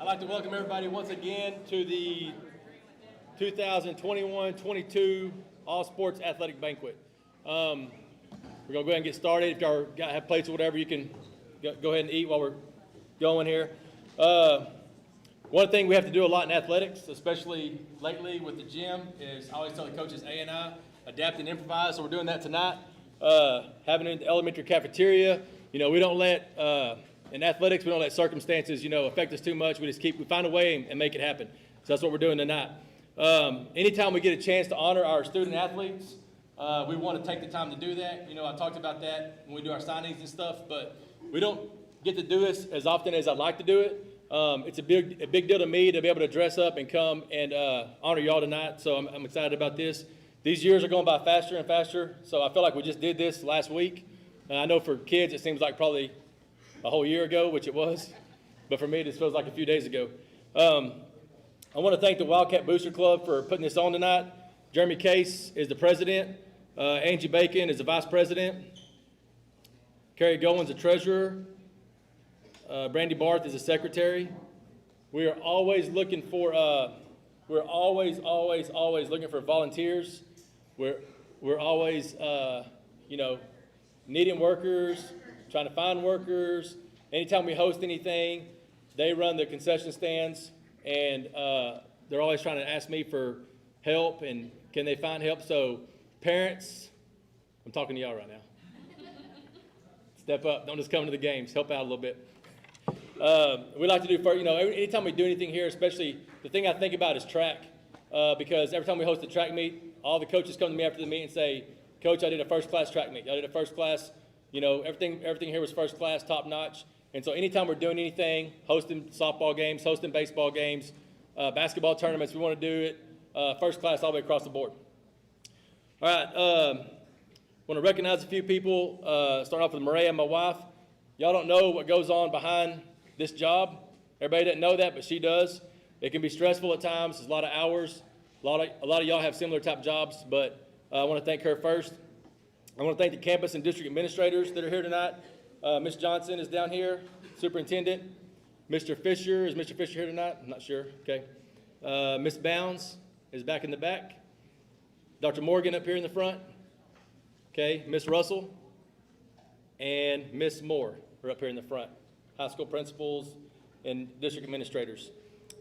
I'd like to welcome everybody once again to the 2021-22 All Sports Athletic Banquet. We're going to go ahead and get started. If y'all have plates or whatever, you can go ahead and eat while we're going here. One thing we have to do a lot in athletics, especially lately with the gym, is I always tell the coaches A and I, adapt and improvise, so we're doing that tonight. Having it in the elementary cafeteria, we don't let, in athletics, we don't let circumstances, affect us too much. We find a way and make it happen. So that's what we're doing tonight. Anytime we get a chance to honor our student athletes, we want to take the time to do that. I talked about that when we do our signings and stuff, but we don't get to do this as often as I'd like to do it. It's a big deal to me to be able to dress up and come and honor y'all tonight, so I'm excited about this. These years are going by faster and faster, so I feel like we just did this last week. I know for kids it seems like probably a whole year ago, which it was, but for me this feels like a few days ago. I want to thank the Wildcat Booster Club for putting this on tonight. Jeremy Case is the president. Angie Bacon is the vice president. Carrie Goins, the treasurer. Brandy Barth is the secretary. We are always looking for, always looking for volunteers. We're always, needing workers, trying to find workers. Anytime we host anything, they run the concession stands, and they're always trying to ask me for help and can they find help. So parents, I'm talking to y'all right now. Step up. Don't just come to the games. Help out a little bit. We like to do first, anytime we do anything here, especially the thing I think about is track, because every time we host a track meet, all the coaches come to me after the meet and say, Coach, I did a first class track meet. I did a first class, everything here was first class, top notch. And so anytime we're doing anything, hosting softball games, hosting baseball games, basketball tournaments, we want to do it first class all the way across the board. All right, want to recognize a few people, starting off with Maria, my wife. Y'all don't know what goes on behind this job. Everybody doesn't know that, but she does. It can be stressful at times. There's a lot of hours. A lot of y'all have similar type jobs, but I want to thank her first. I want to thank the campus and district administrators that are here tonight. Ms. Johnson is down here, superintendent. Mr. Fisher, is Mr. Fisher here tonight? I'm not sure. Okay. Ms. Bounds is back in the back. Dr. Morgan up here in the front. Okay. Ms. Russell and Ms. Moore are up here in the front. High school principals and district administrators.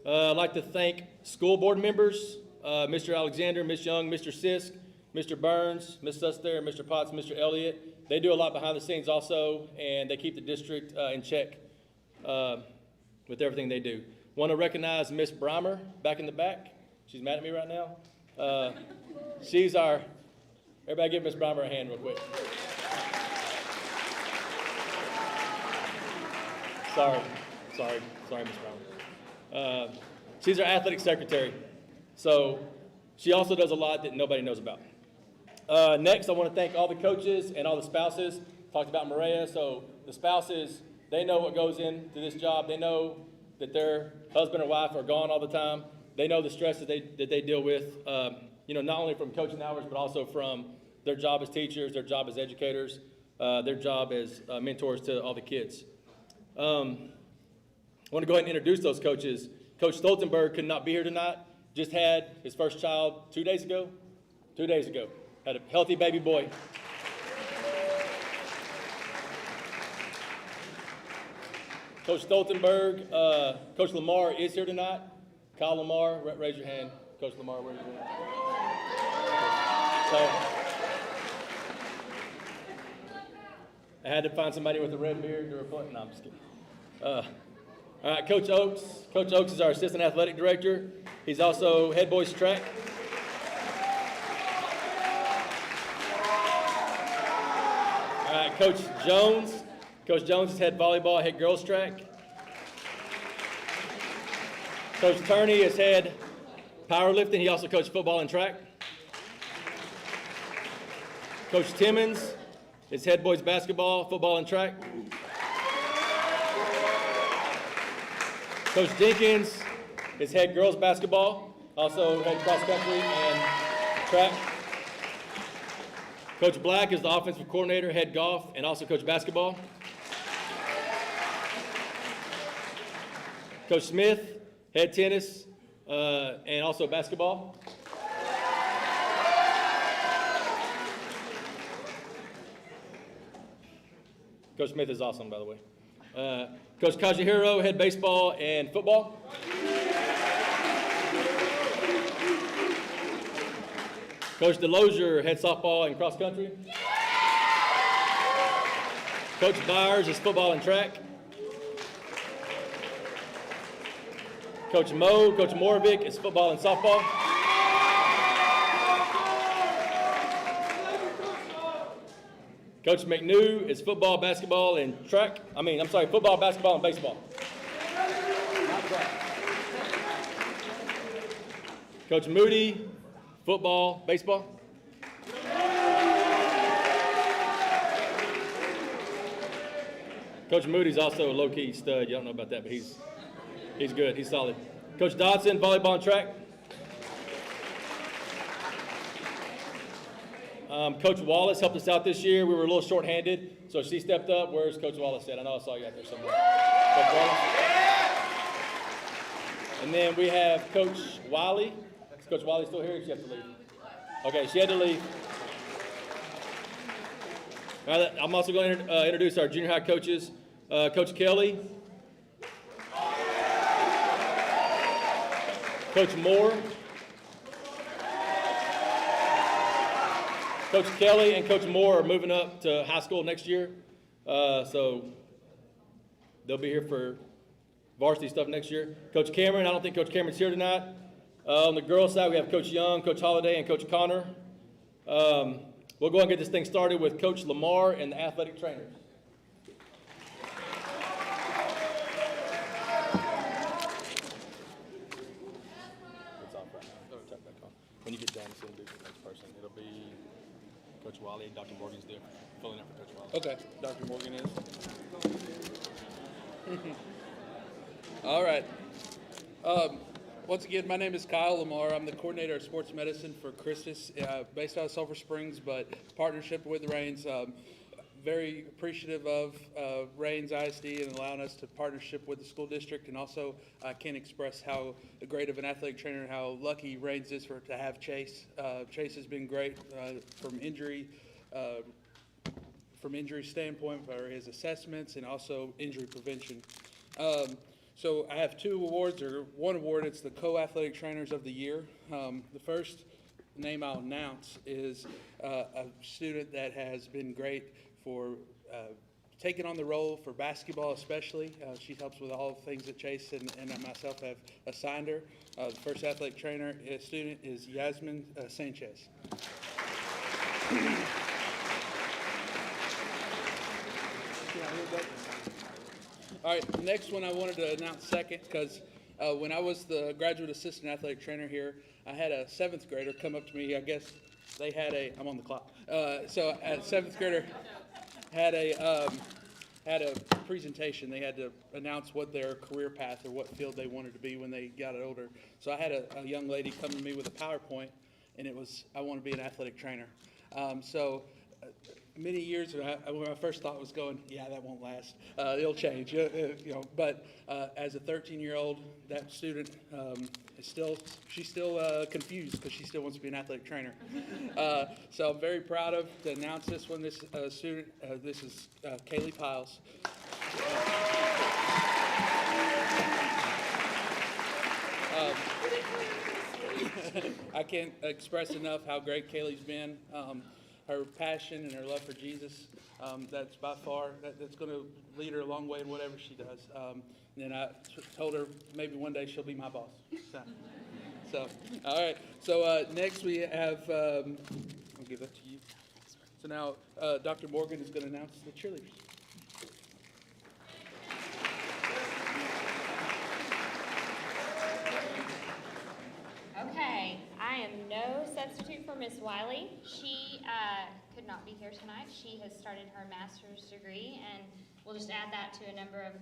I'd like to thank school board members, Mr. Alexander, Ms. Young, Mr. Sisk, Mr. Burns, Ms. Suster, Mr. Potts, Mr. Elliott. They do a lot behind the scenes also, and they keep the district in check with everything they do. Want to recognize Ms. Breimer back in the back. She's mad at me right now. She's our, everybody give Ms. Breimer a hand real quick. Sorry, Ms. Brown. She's our athletic secretary. So she also does a lot that nobody knows about. Next, I want to thank all the coaches and all the spouses. Talked about Maria. So the spouses, they know what goes into this job. They know that their husband or wife are gone all the time. They know the stress that they deal with, not only from coaching hours, but also from their job as teachers, their job as educators, their job as mentors to all the kids. I want to go ahead and introduce those coaches. Coach Stoltenberg could not be here tonight. Just had his first child 2 days ago. 2 days ago. Had a healthy baby boy. Coach Stoltenberg, Coach Lamar is here tonight. Kyle Lamar, raise your hand. Coach Lamar, where are you at? I had to find somebody with a red beard to replace. No, I'm just kidding. All right, Coach Oaks. Coach Oaks is our assistant athletic director. He's also head boys track. All right, Coach Jones. Coach Jones is head volleyball, head girls track. Coach Turney is head powerlifting. He also coached football and track. Coach Timmons is head boys basketball, football, and track. Coach Jenkins is head girls basketball, also head cross country and track. Coach Black is the offensive coordinator, head golf, and also coach basketball. Coach Smith, head tennis, and also basketball. Coach Smith is awesome, by the way. Coach Kajihiro, head baseball and football. Coach DeLozier, head softball and cross country. Coach Byers is football and track. Coach Moravik is football and softball. Coach McNew is football, basketball, and track. Football, basketball, and baseball. Not track. Coach Moody, football, baseball. Coach Moody's also a low-key stud. You don't know about that, but he's good. He's solid. Coach Dodson, volleyball and track. Coach Wallace helped us out this year. We were a little short-handed, so she stepped up. Where's Coach Wallace at? I know I saw you out there somewhere. Coach Wallace. And then we have Coach Wiley. Is Coach Wiley still here? Or she have to leave? Okay, she had to leave. I'm also going to introduce our junior high coaches. Coach Kelly. Coach Moore. Coach Kelly and Coach Moore are moving up to high school next year. So they'll be here for varsity stuff next year. Coach Cameron, I don't think Coach Cameron's here tonight. On the girls' side, we have Coach Young, Coach Holiday, and Coach Connor. We'll go and get this thing started with Coach Lamar and the athletic trainers. It's off right now. Turn it back on. When you get done, it's going to be the next person. It'll be Coach Wiley and Dr. Morgan's there, filling up for Coach Wiley. Okay, Dr. Morgan is. All right. Once again, my name is Kyle Lamar. I'm the coordinator of sports medicine for Christus, based out of Sulphur Springs, but partnership with the Rains. Very appreciative of Rains ISD and allowing us to partnership with the school district, and also I can't express how great of an athletic trainer and how lucky Rains is to have Chase. Chase has been great from injury standpoint for his assessments and also injury prevention. So I have two awards, or one award. It's the Co-Athletic Trainers of the Year. The first name I'll announce is a student that has been great for taking on the role for basketball especially. She helps with all the things that Chase and I myself have assigned her. The first athletic trainer student is Yasmin Sanchez. All right, the next one I wanted to announce second because when I was the graduate assistant athletic trainer here, I had a 7th grader come up to me. I guess they had I'm on the clock. So a 7th grader had a presentation. They had to announce what their career path or what field they wanted to be when they got older. So I had a young lady come to me with a PowerPoint, and it was, I want to be an athletic trainer. Many years, when my first thought was going, yeah, that won't last. It'll change, But as a 13-year-old, that student she's still confused because she still wants to be an athletic trainer. So I'm very proud to announce this one. This student, this is Kaylee Piles. I can't express enough how great Kaylee's been. Her passion and her love for Jesus, that's by far, that's going to lead her a long way in whatever she does. And then I told her maybe one day she'll be my boss. So all right. So next we have, I'll give that to you. So now Dr. Morgan is going to announce the cheerleaders. Okay, I am no substitute for Miss Wiley. She could not be here tonight. She has started her master's degree, and we'll just add that to a number of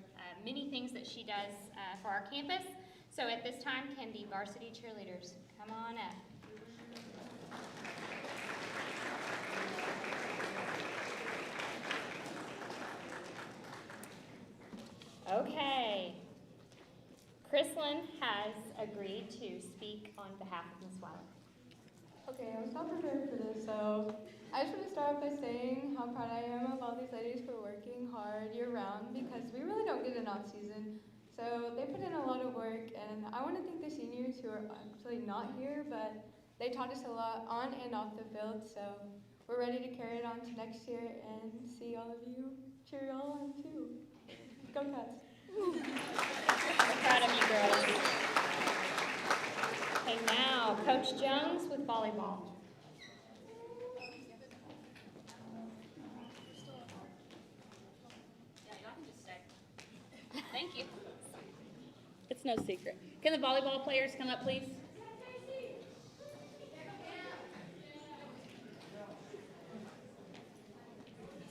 many things that she does for our campus. So at this time, can the varsity cheerleaders come on up? Okay. Chrislyn has agreed to speak on behalf of Ms. Wiley. Okay, I was not prepared for this, so I just want to start off by saying how proud I am of all these ladies for working hard year-round because we really don't get an off-season. So they put in a lot of work, and I want to thank the seniors who are actually not here, but they taught us a lot on and off the field, so we're ready to carry it on to next year and see all of you cheer y'all on too. Go Cats! We're proud of you girls. Okay, now Coach Jones with volleyball. Thank you. It's no secret. Can the volleyball players come up, please?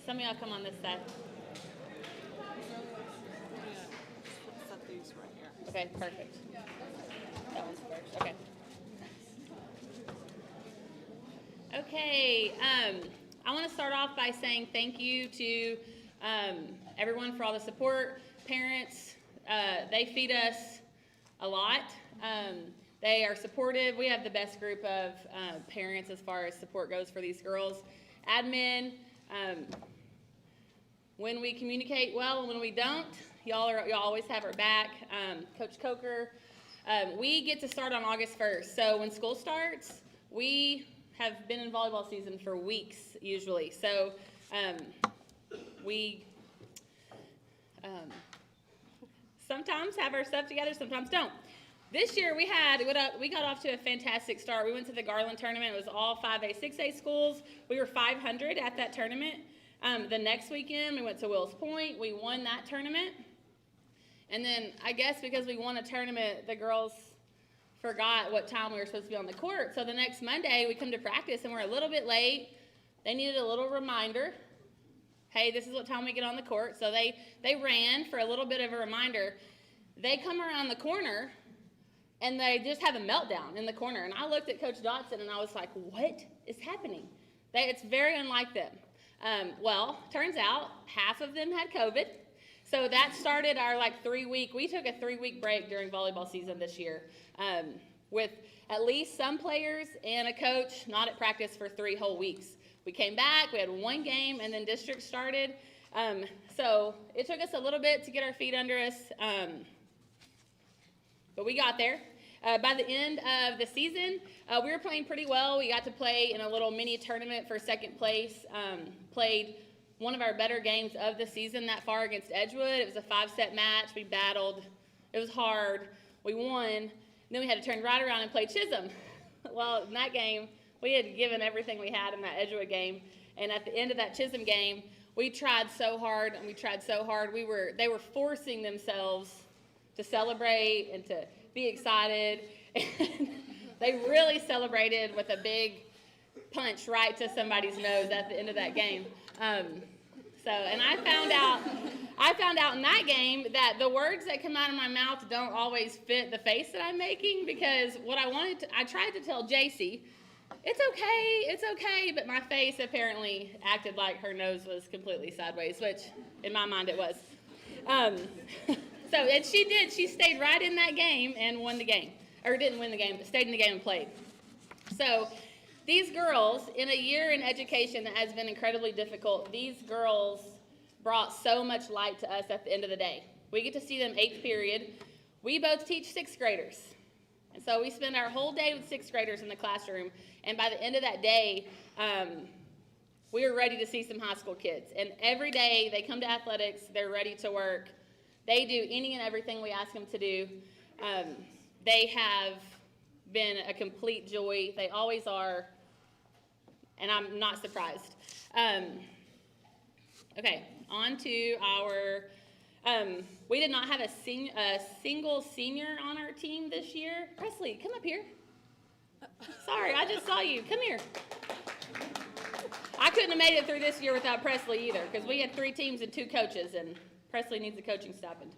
Some of y'all come on this side. Set these right here. Okay, perfect. That one's first. Okay. Okay, I want to start off by saying thank you to everyone for all the support. Parents, they feed us a lot. They are supportive. We have the best group of parents as far as support goes for these girls. Admin, when we communicate well and when we don't, y'all always have our back. Coach Coker, we get to start on August 1st. So when school starts, we have been in volleyball season for weeks usually. So we sometimes have our stuff together, sometimes don't. This year we got off to a fantastic start. We went to the Garland tournament. It was all 5A, 6A schools. We were 500 at that tournament. The next weekend we went to Wills Point. We won that tournament. And then I guess because we won a tournament, the girls forgot what time we were supposed to be on the court. So the next Monday we come to practice and we're a little bit late. They needed a little reminder. Hey, this is what time we get on the court. So they ran for a little bit of a reminder. They come around the corner and they just have a meltdown in the corner. And I looked at Coach Dotson and I was like, what is happening? It's very unlike them. Well, turns out half of them had COVID. So that started our we took a 3-week break during volleyball season this year with at least some players and a coach not at practice for 3 whole weeks. We came back, we had 1 game, and then district started. So it took us a little bit to get our feet under us, but we got there. By the end of the season, we were playing pretty well. We got to play in a little mini tournament for second place, played one of our better games of the season that far against Edgewood. It was a 5-set match. We battled. It was hard. We won. And then we had to turn right around and play Chisholm. Well, in that game, we had given everything we had in that Edgewood game. And at the end of that Chisholm game, we tried so hard, and we tried so hard. They were forcing themselves to celebrate and to be excited. And they really celebrated with a big punch right to somebody's nose at the end of that game. And I found out in that game that the words that come out of my mouth don't always fit the face that I'm making, because what I tried to tell JC, it's okay, but my face apparently acted like her nose was completely sideways, which in my mind it was. And she did. She stayed right in that game and won the game. Or didn't win the game, but stayed in the game and played. So these girls, in a year in education that has been incredibly difficult, these girls brought so much light to us at the end of the day. We get to see them 8th period. We both teach 6th graders. And so we spend our whole day with 6th graders in the classroom. And by the end of that day, we were ready to see some high school kids. And every day they come to athletics, they're ready to work. They do any and everything we ask them to do. They have been a complete joy. They always are. And I'm not surprised. Okay, on to our, we did not have a single senior on our team this year. Presley, come up here. Sorry, I just saw you. Come here. I couldn't have made it through this year without Presley either, because we had 3 teams and 2 coaches, and Presley needs a coaching stipend.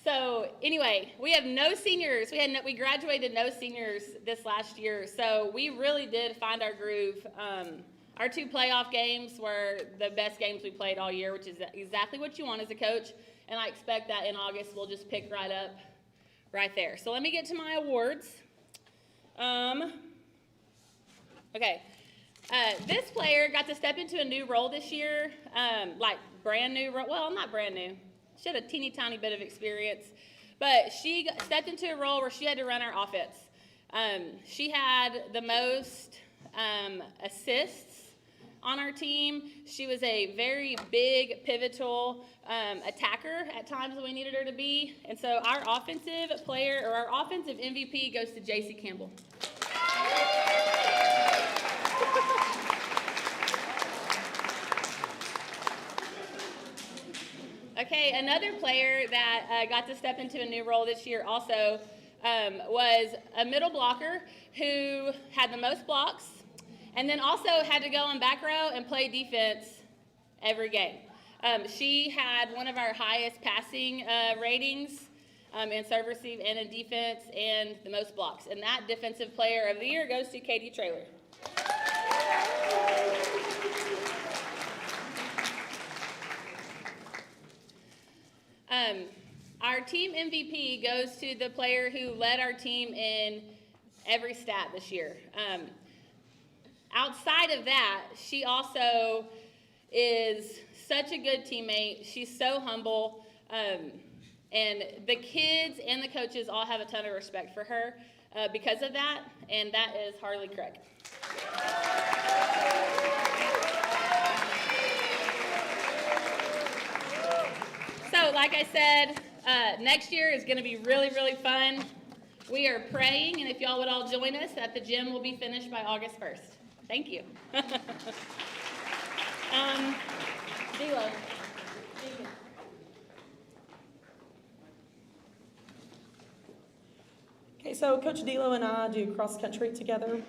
So anyway, we have no seniors. We graduated no seniors this last year, so we really did find our groove. Our 2 playoff games were the best games we played all year, which is exactly what you want as a coach. and I expect that in August we'll just pick right up right there. So let me get to my awards. Okay, this player got to step into a new role this year, like brand new role. Well, not brand new. She had a teeny tiny bit of experience, but she stepped into a role where she had to run our offense. She had the most assists on our team. She was a very big, pivotal attacker at times when we needed her to be. And so our offensive player, or our offensive MVP, goes to JC Campbell. Okay, another player that got to step into a new role this year also was a middle blocker who had the most blocks, and then also had to go on back row and play defense every game. She had one of our highest passing ratings in serve receive and in defense, and the most blocks. And that defensive player of the year goes to Katie Traylor. Our team MVP goes to the player who led our team in every stat this year. Outside of that, she also is such a good teammate. She's so humble. And the kids and the coaches all have a ton of respect for her because of that, and that is Harley Craig. So, like I said, next year is going to be really, really fun. We are praying, and if y'all would all join us, that the gym will be finished by August 1st. Thank you. D'Lo. Okay, so Coach D'Lo and I do cross country together.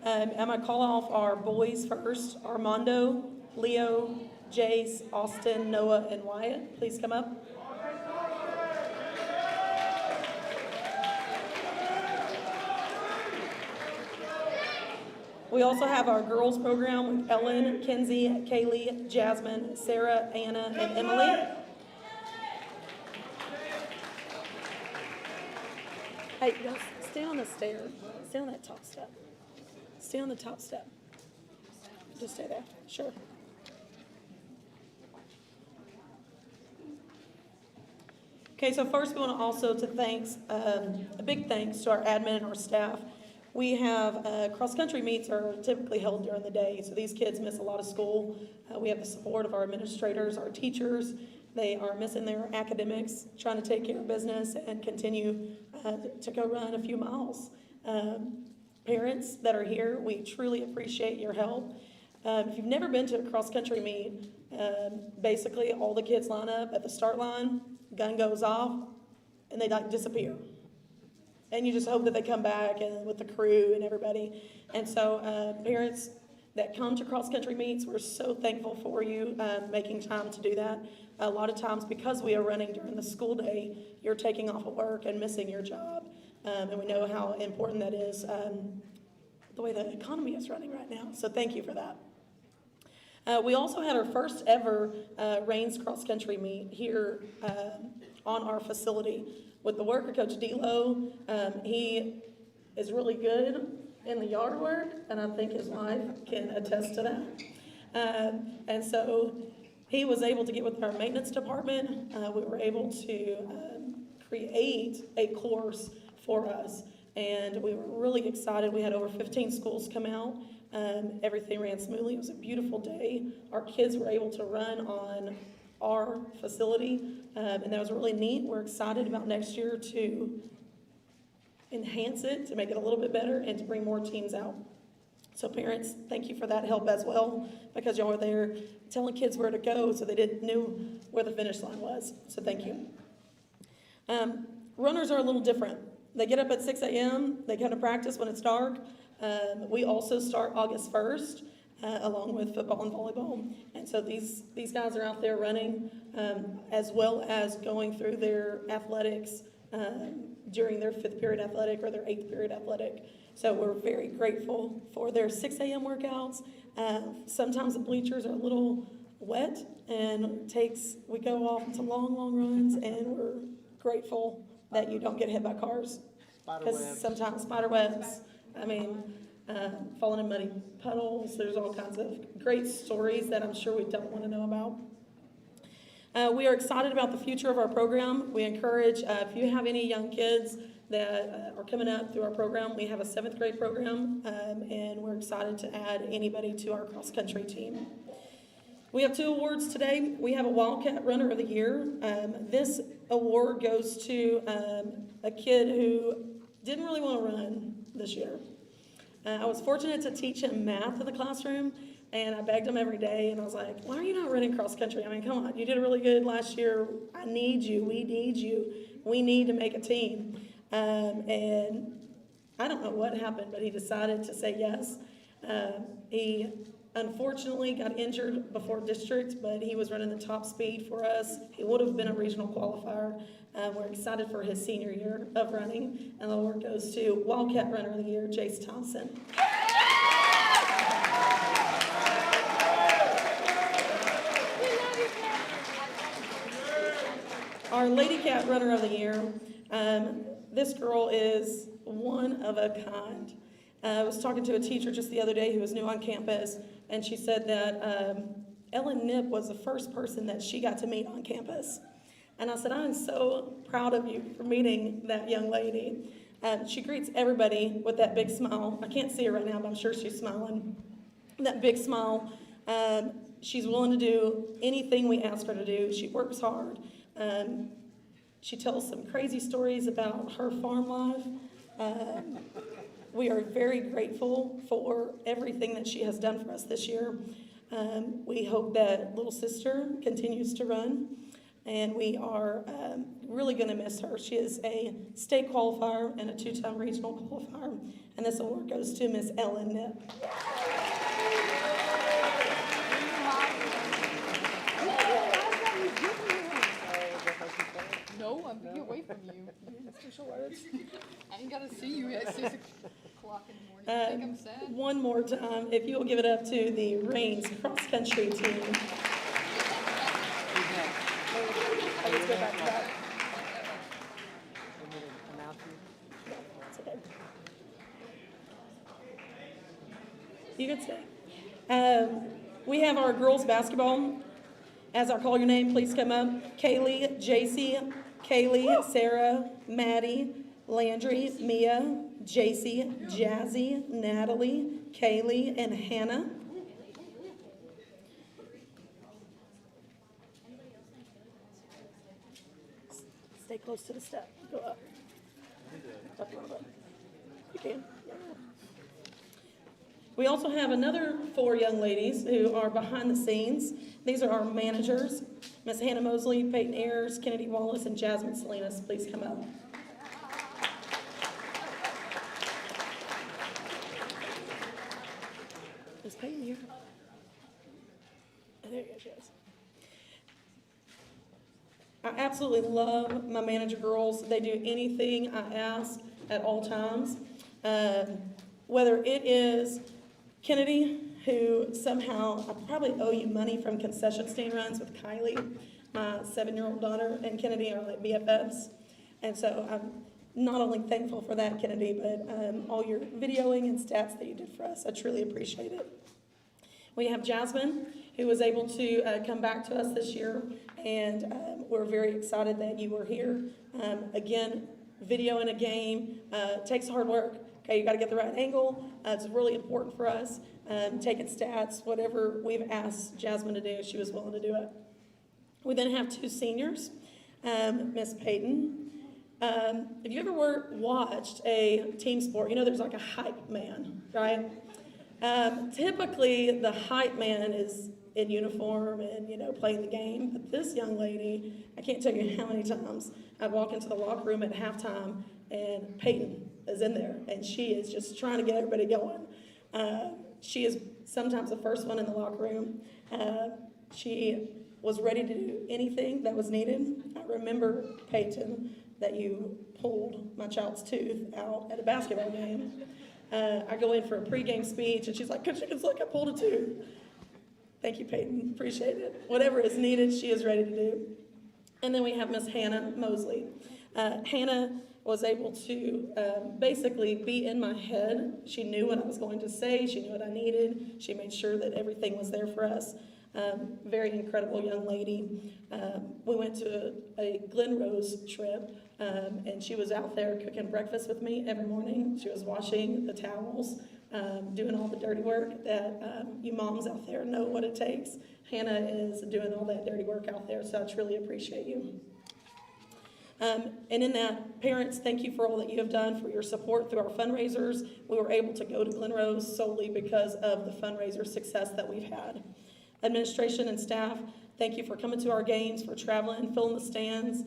I'm going to call off our boys first. Armando, Leo, Jace, Austin, Noah, and Wyatt. Please come up. We also have our girls program with Ellen, Kenzie, Kaylee, Jasmine, Sarah, Anna, and Emily. Hey, guys, stay on the stair. Stay on that top step. Stay on the top step. Just stay there. Sure. Okay, so first we want to also a big thanks to our admin and our staff. We have cross-country meets are typically held during the day, so these kids miss a lot of school. We have the support of our administrators, our teachers. They are missing their academics, trying to take care of business and continue to go run a few miles. Parents that are here, we truly appreciate your help. If you've never been to a cross-country meet, basically all the kids line up at the start line, gun goes off, and they disappear. And you just hope that they come back and with the crew and everybody. And so parents that come to cross-country meets, we're so thankful for you making time to do that. A lot of times because we are running during the school day, you're taking off of work and missing your job. And we know how important that is, the way the economy is running right now. So thank you for that. We also had our first ever Reigns cross-country meet here on our facility with the worker, Coach D'Lo. He is really good in the yard work, and I think his wife can attest to that. And so he was able to get with our maintenance department. We were able to create a course for us, and we were really excited. We had over 15 schools come out. Everything ran smoothly. It was a beautiful day. Our kids were able to run on our facility, and that was really neat. We're excited about next year to enhance it, to make it a little bit better, and to bring more teams out. So parents, thank you for that help as well, because y'all were there telling kids where to go so they knew where the finish line was. So thank you. Runners are a little different. They get up at 6 a.m., they come to practice when it's dark. We also start August 1st, along with football and volleyball. And so these guys are out there running, as well as going through their athletics during their 5th period athletic or their 8th period athletic. So we're very grateful for their 6 a.m. workouts. Sometimes the bleachers are a little wet, and we go off on some long, long runs, and we're grateful that you don't get hit by cars. Because sometimes spider webs, falling in muddy puddles, there's all kinds of great stories that I'm sure we don't want to know about. We are excited about the future of our program. We encourage, if you have any young kids that are coming up through our program, we have a 7th grade program, and we're excited to add anybody to our cross-country team. We have 2 awards today. We have a Wildcat Runner of the Year. This award goes to a kid who didn't really want to run this year. I was fortunate to teach him math in the classroom, and I begged him every day, and I was like, why are you not running cross country? I mean, come on, you did really good last year. I need you. We need you. We need to make a team. And I don't know what happened, but he decided to say yes. He unfortunately got injured before district, but he was running the top speed for us. He would have been a regional qualifier. We're excited for his senior year of running, and the award goes to Wildcat Runner of the Year, Jace Thompson. Our Lady Cat Runner of the Year, this girl is one of a kind. I was talking to a teacher just the other day who was new on campus, and she said that Ellen Nip was the first person that she got to meet on campus. And I said, I'm so proud of you for meeting that young lady. She greets everybody with that big smile. I can't see her right now, but I'm sure she's smiling. That big smile. She's willing to do anything we ask her to do. She works hard. She tells some crazy stories about her farm life. We are very grateful for everything that she has done for us this year. We hope that little sister continues to run, and we are really going to miss her. She is a state qualifier and a 2-time regional qualifier, and this award goes to Miss Ellen Nip. No, I'm gonna get away from you. Special words. I ain't gotta see you at 6 o'clock in the morning. You think I'm sad? One more time, if you will give it up to the Reigns cross country team. Let's go back to that. You can stay. We have our girls basketball. As I call your name, please come up. Kaylee, JC, Kaylee, Sarah, Maddie, Landry, Mia, JC, Jazzy, Natalie, Kaylee, and Hannah. Stay close to the step. Go up. Up a little bit. You can. Yeah. We also have another 4 young ladies who are behind the scenes. These are our managers, Miss Hannah Mosley, Peyton Ayers, Kennedy Wallace, and Jasmine Salinas. Please come up. Is Peyton here? Oh, there you go, Jess. I absolutely love my manager girls. They do anything I ask at all times. Whether it is Kennedy, who somehow, I probably owe you money from concession stand runs with Kylie, my 7-year-old daughter, and Kennedy are like BFFs. And so I'm not only thankful for that, Kennedy, but all your videoing and stats that you did for us. I truly appreciate it. We have Jasmine, who was able to come back to us this year, and we're very excited that you were here. Again, videoing a game takes hard work. Okay, you got to get the right angle. It's really important for us. Taking stats, whatever we've asked Jasmine to do, she was willing to do it. We then have 2 seniors, Miss Peyton. If you ever watched a team sport, you know there's like a hype man, right? Typically, the hype man is in uniform and, playing the game. But this young lady, I can't tell you how many times I'd walk into the locker room at halftime and Peyton is in there, and she is just trying to get everybody going. She is sometimes the first one in the locker room. She was ready to do anything that was needed. I remember, Peyton, that you pulled my child's tooth out at a basketball game. I go in for a pregame speech, and she's like, "Coach, look, I pulled a tooth." Thank you, Peyton. Appreciate it. Whatever is needed, she is ready to do. And then we have Miss Hannah Mosley. Hannah was able to basically be in my head. She knew what I was going to say. She knew what I needed. She made sure that everything was there for us. Very incredible young lady. We went to a Glen Rose trip, and she was out there cooking breakfast with me every morning. She was washing the towels, doing all the dirty work that you moms out there know what it takes. Hannah is doing all that dirty work out there, so I truly appreciate you. And in that, parents, thank you for all that you have done for your support through our fundraisers. We were able to go to Glen Rose solely because of the fundraiser success that we've had. Administration and staff, thank you for coming to our games, for traveling, filling the stands,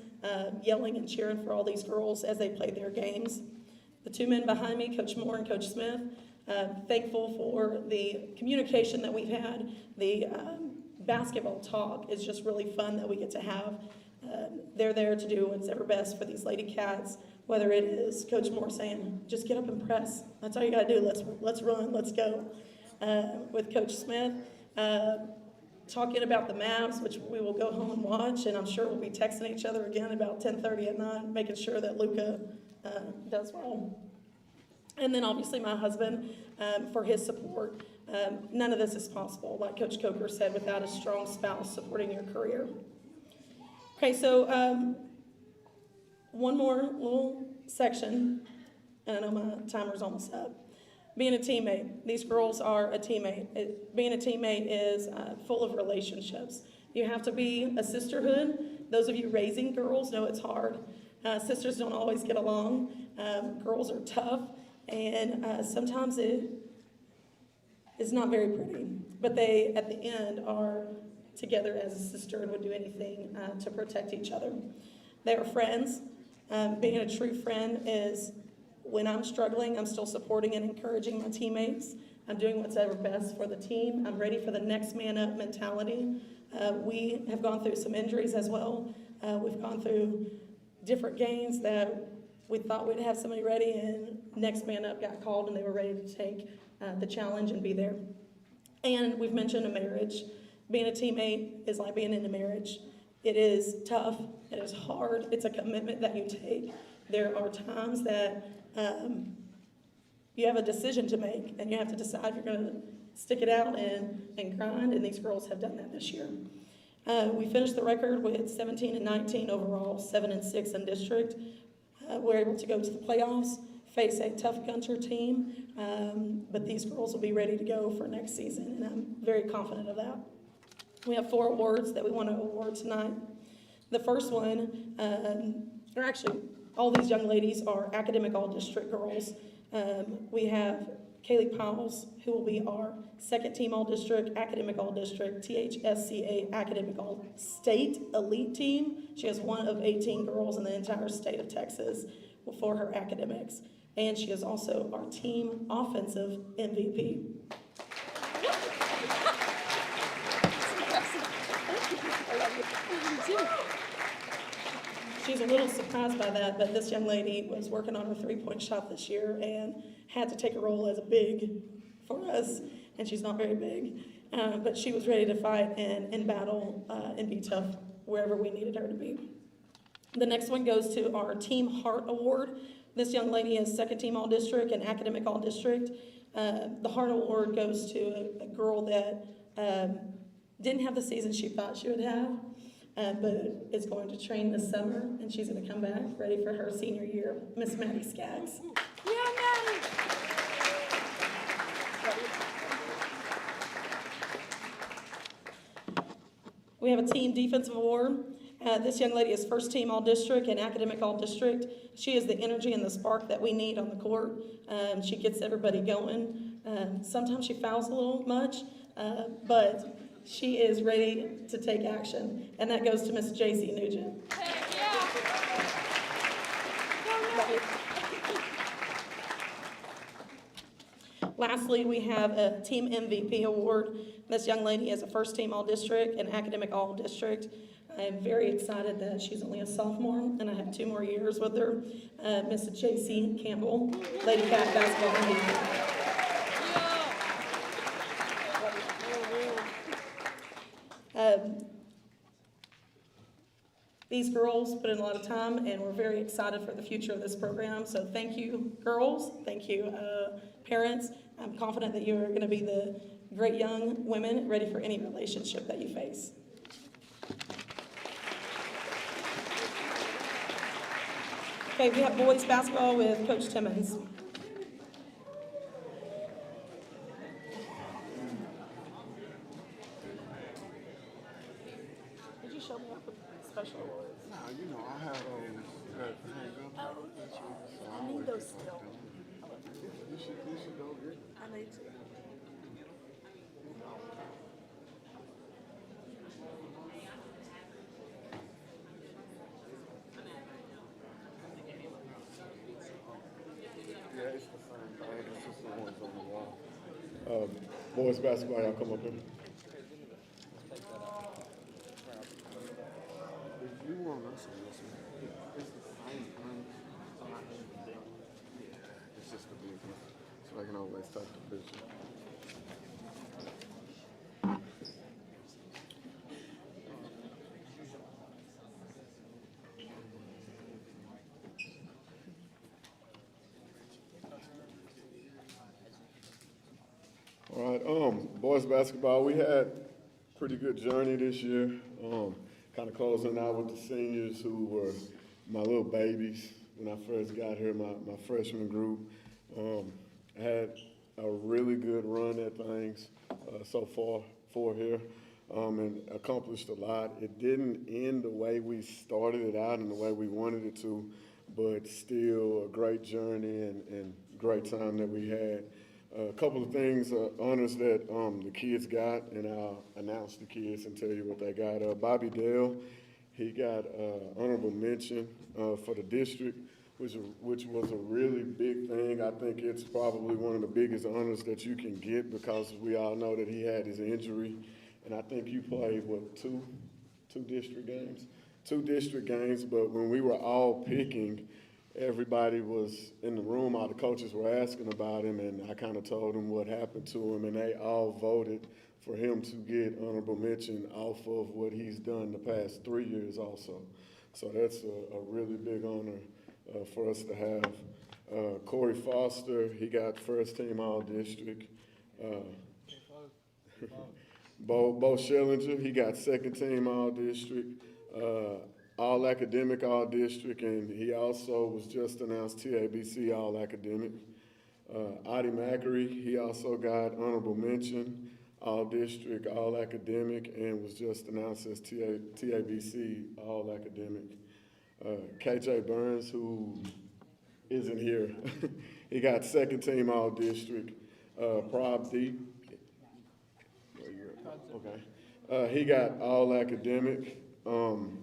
yelling and cheering for all these girls as they played their games. The two men behind me, Coach Moore and Coach Smith, thankful for the communication that we've had. The basketball talk is just really fun that we get to have. They're there to do what's ever best for these Lady Cats, whether it is Coach Moore saying, just get up and press. That's all you got to do. Let's run. Let's go. With Coach Smith, talking about the Mavs, which we will go home and watch, and I'm sure we'll be texting each other again about 10:30 at night, making sure that Luka does well. And then obviously my husband for his support. None of this is possible, like Coach Coker said, without a strong spouse supporting your career. Okay, so one more little section, and I know my timer's almost up. Being a teammate. These girls are a teammate. Being a teammate is full of relationships. You have to be a sisterhood. Those of you raising girls know it's hard. Sisters don't always get along. Girls are tough, and sometimes it is not very pretty. But they, at the end, are together as a sister and would do anything to protect each other. They are friends. Being a true friend is when I'm struggling, I'm still supporting and encouraging my teammates. I'm doing what's ever best for the team. I'm ready for the next man up mentality. We have gone through some injuries as well. We've gone through different games that we thought we'd have somebody ready, and next man up got called and they were ready to take the challenge and be there. And we've mentioned a marriage. Being a teammate is like being in a marriage. It is tough, it is hard, it's a commitment that you take. There are times that you have a decision to make, and you have to decide if you're gonna stick it out and grind, and these girls have done that this year. We finished the record with 17 and 19 overall, 7 and 6 in district. We're able to go to the playoffs, face a tough Gunter team, but these girls will be ready to go for next season, and I'm very confident of that. We have 4 awards that we want to award tonight. The first one, or actually, all these young ladies are academic all-district girls. We have Kaylee Powles, who will be our second team all-district, academic all-district, THSCA academic all-state elite team. She is one of 18 girls in the entire state of Texas for her academics. And she is also our team offensive MVP. She's a little surprised by that, but this young lady was working on her three-point shot this year and had to take a role as a big for us, and she's not very big. But she was ready to fight and battle and be tough wherever we needed her to be. The next one goes to our Team Heart Award. This young lady is second team all-district and academic all-district. The Heart Award goes to a girl that didn't have the season she thought she would have, but is going to train this summer, and she's going to come back ready for her senior year, Miss Maddie Skaggs. Yeah, Maddie. We have a Team Defensive Award. This young lady is first team all-district and academic all-district. She is the energy and the spark that we need on the court. She gets everybody going. Sometimes she fouls a little much, but she is ready to take action. And that goes to Miss J.C. Nugent. Lastly, we have a Team MVP award. This young lady is a first team all-district and academic all-district. I am very excited that she's only a sophomore, and I have 2 more years with her. Miss J.C. Campbell, Lady Cat basketball MVP. These girls put in a lot of time, and we're very excited for the future of this program. So thank you, girls. Thank you, parents. I'm confident that you're going to be the great young women ready for any relationship that you face. Okay, we have boys basketball with Coach Timmons. Did you show me up with special awards? Nah, you know, I have those that hang up. So I need those still. You should go get them. I need to. Yeah, it's the same thing. It's just the ones on the wall. Boys basketball, y'all come up here. If you want us to listen, it's the same thing. Yeah, it's just the business. So I can always talk to business. All right, boys basketball, we had pretty good journey this year. Kind of closing out with the seniors who were my little babies when I first got here, my freshman group. I had a really good run at things so far for here and accomplished a lot. It didn't end the way we started it out and the way we wanted it to, but still a great journey and great time that we had. A couple of things, honors that the kids got, and I'll announce the kids and tell you what they got. Bobby Dale, he got honorable mention for the district, which was a really big thing. I think it's probably one of the biggest honors that you can get because we all know that he had his injury, and I think you played, what, two district games? 2 district games, but when we were all picking, everybody was in the room, all the coaches were asking about him, and I kind of told them what happened to him, and they all voted for him to get honorable mention off of what he's done the past 3 years also. So that's a really big honor for us to have. Corey Foster, he got first team all-district. Bo Schellinger, he got second team all-district. All academic, all district, and he also was just announced TABC all academic. Adi Mackery, he also got honorable mention, all district, all academic, and was just announced as TABC all academic. KJ Burns, who isn't here, he got second team all district. Prob D, okay, he got all academic.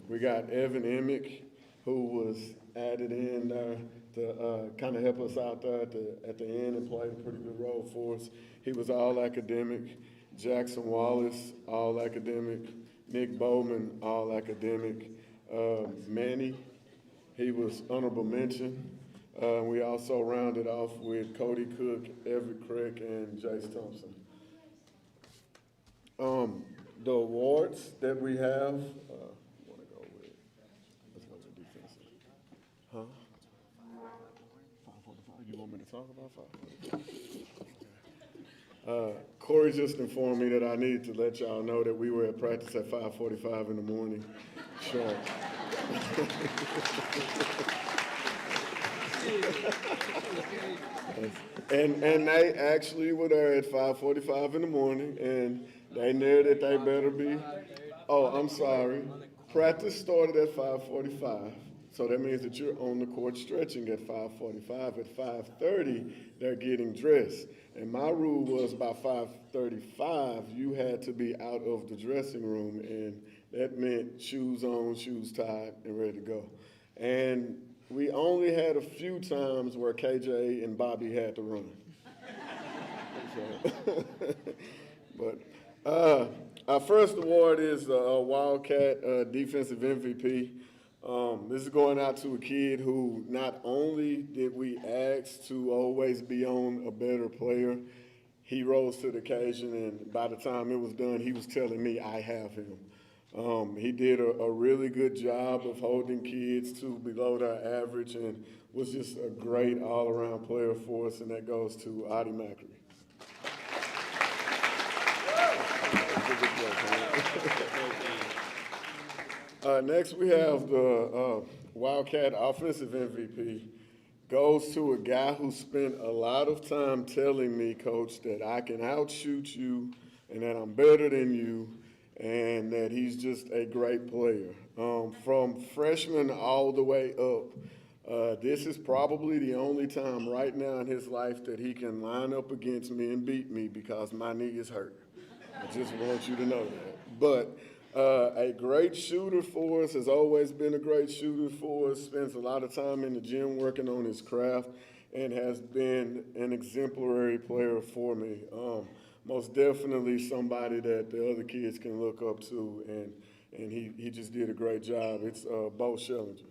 We got Evan Emick, who was added in there to kind of help us out there at the end and played a pretty good role for us. He was all academic. Jackson Wallace, all academic. Nick Bowman, all academic. Manny, he was honorable mention. We also rounded off with Cody Cook, Everett Crick, and Jace Thompson. The awards that we have, let's go with defensive. Huh? 545, you want me to talk about 545? Corey just informed me that I needed to let y'all know that we were at practice at 5:45 in the morning. Sure. And they actually were there at 5:45 in the morning, and they knew that they better be. Oh, I'm sorry. Practice started at 5:45, so that means that you're on the court stretching at 5:45. At 5:30, they're getting dressed. And my rule was by 5:35, you had to be out of the dressing room, and that meant shoes on, shoes tied, and ready to go. And we only had a few times where KJ and Bobby had to run. But our first award is Wildcat Defensive MVP. This is going out to a kid who not only did we ask to always be on a better player, he rose to the occasion, and by the time it was done, he was telling me I have him. He did a really good job of holding kids to below their average and was just a great all-around player for us, and that goes to Adi Macri. Next, we have the Wildcat Offensive MVP. Goes to a guy who spent a lot of time telling me, Coach, that I can outshoot you and that I'm better than you and that he's just a great player. From freshman all the way up, this is probably the only time right now in his life that he can line up against me and beat me because my knee is hurt. I just want you to know that. But a great shooter for us, has always been a great shooter for us, spends a lot of time in the gym working on his craft, and has been an exemplary player for me. Most definitely somebody that the other kids can look up to, and he just did a great job. It's Bo Schellinger.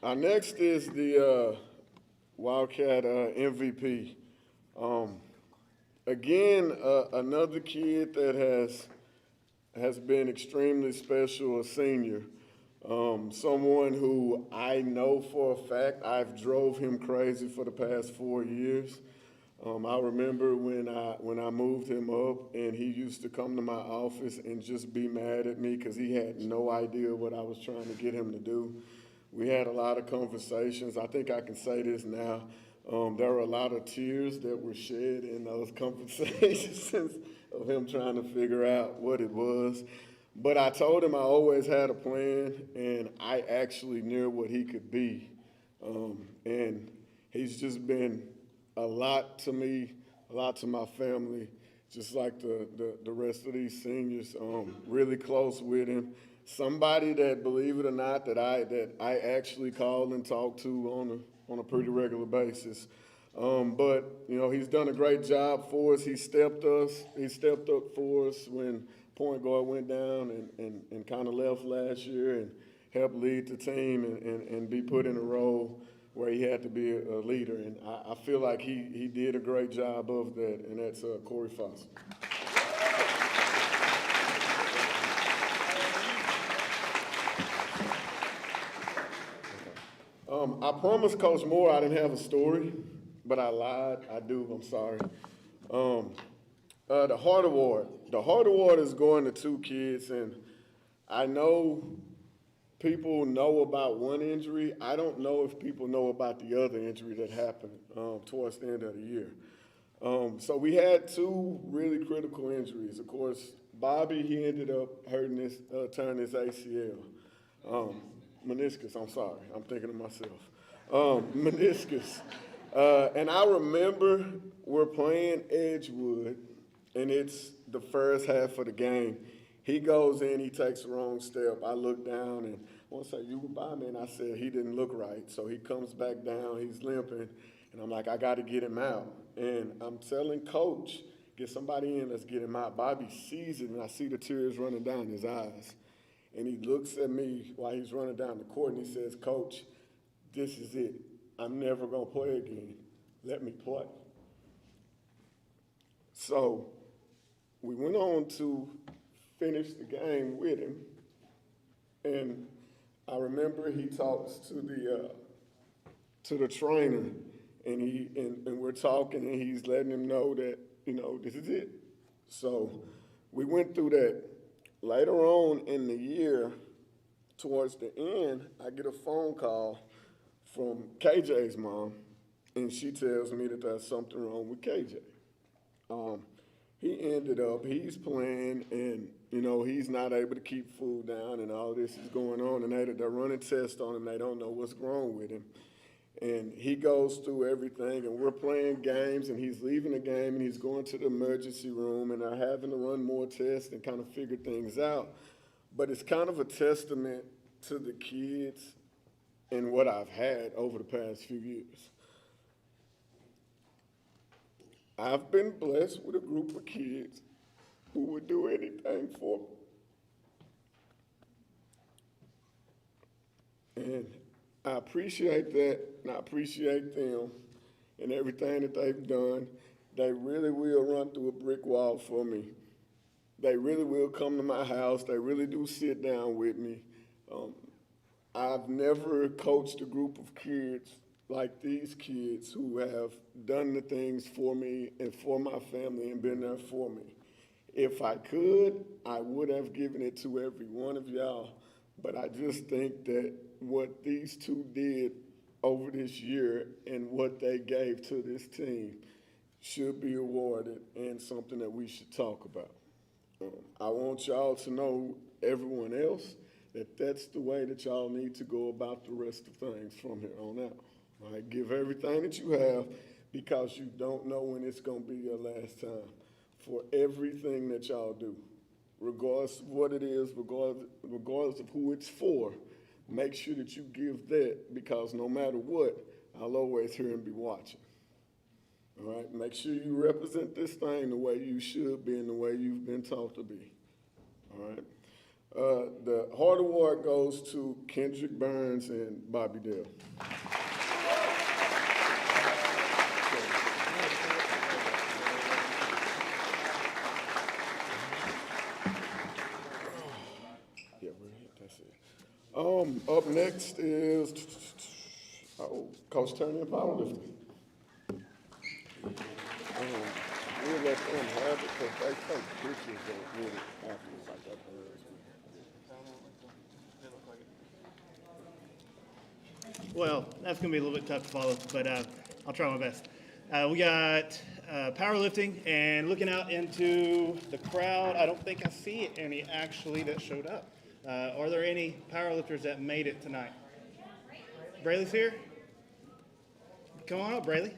Our next is the Wildcat MVP. Again, another kid that has been extremely special, a senior. Someone who I know for a fact I've drove him crazy for the past 4 years. I remember when I moved him up, and he used to come to my office and just be mad at me because he had no idea what I was trying to get him to do. We had a lot of conversations. I think I can say this now. There were a lot of tears that were shed in those conversations of him trying to figure out what it was. But I told him I always had a plan, and I actually knew what he could be. And he's just been a lot to me, a lot to my family, just like the rest of these seniors. Really close with him. Somebody that, believe it or not, that I actually call and talk to on a pretty regular basis. But you know, he's done a great job for us. He stepped up for us when point guard went down and kind of left last year, and helped lead the team and be put in a role where he had to be a leader. And I feel like he did a great job of that, and that's Corey Foster. I promised Coach Moore I didn't have a story, but I lied. I do. I'm sorry. The Heart Award. The Heart Award is going to 2 kids, and I know people know about one injury. I don't know if people know about the other injury that happened towards the end of the year. So we had 2 really critical injuries. Of course, Bobby, he ended up hurting turning his ACL. Meniscus, I'm sorry. I'm thinking of myself. Meniscus. And I remember we're playing Edgewood, and it's the first half of the game. He goes in, he takes the wrong step. I look down, and I want to say, you were by me, and I said, he didn't look right. So he comes back down, he's limping, and I'm like, I got to get him out. And I'm telling Coach, get somebody in, let's get him out. Bobby sees it, and I see the tears running down his eyes. And he looks at me while he's running down the court, and he says, Coach, this is it. I'm never going to play again. Let me play. So we went on to finish the game with him. And I remember he talks to the trainer, and we're talking, and he's letting him know that, you know, this is it. So we went through that. Later on in the year, towards the end, I get a phone call from KJ's mom, and she tells me that there's something wrong with KJ. He's playing, and, you know, he's not able to keep food down, and all this is going on, and they're running tests on him. They don't know what's wrong with him. And he goes through everything, and we're playing games, and he's leaving the game, and he's going to the emergency room, and they're having to run more tests and kind of figure things out. But it's kind of a testament to the kids and what I've had over the past few years. I've been blessed with a group of kids who would do anything for me. And I appreciate that, and I appreciate them. and everything that they've done, they really will run through a brick wall for me. They really will come to my house. They really do sit down with me. I've never coached a group of kids like these kids who have done the things for me and for my family and been there for me. If I could, I would have given it to every one of y'all, but I just think that what these two did over this year and what they gave to this team should be awarded and something that we should talk about. I want y'all to know, everyone else, that that's the way that y'all need to go about the rest of things from here on out. All right, give everything that you have, because you don't know when it's going to be your last time, for everything that y'all do. Regardless of what it is, regardless of who it's for, make sure that you give that, because no matter what, I'll always hear and be watching. All right, make sure you represent this thing the way you should be and the way you've been taught to be. All right. The Heart Award goes to Kendrick Burns and Bobby Dale. Yeah, that's it. Up next is Coach Turner in Powerlifting. We'll let them have it because they take pictures of it afterwards like that. Well, that's going to be a little bit tough to follow, but I'll try my best. We got powerlifting, and looking out into the crowd, I don't think I see any actually that showed up. Are there any powerlifters that made it tonight? Braylee's here? Come on up, Braylee.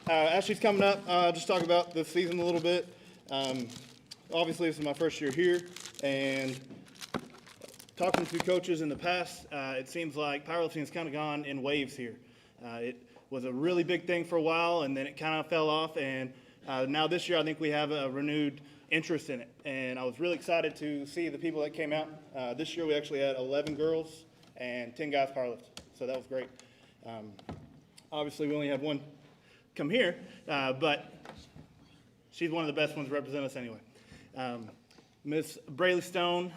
As she's coming up, I'll just talk about the season a little bit. Obviously, this is my first year here, and talking to coaches in the past, it seems like powerlifting has kind of gone in waves here. It was a really big thing for a while, and then it kind of fell off, and now this year I think we have a renewed interest in it, and I was really excited to see the people that came out. This year we actually had 11 girls and 10 guys powerlift, so that was great. Obviously we only have one come here, but she's one of the best ones to represent us anyway. Miss Braylee Stone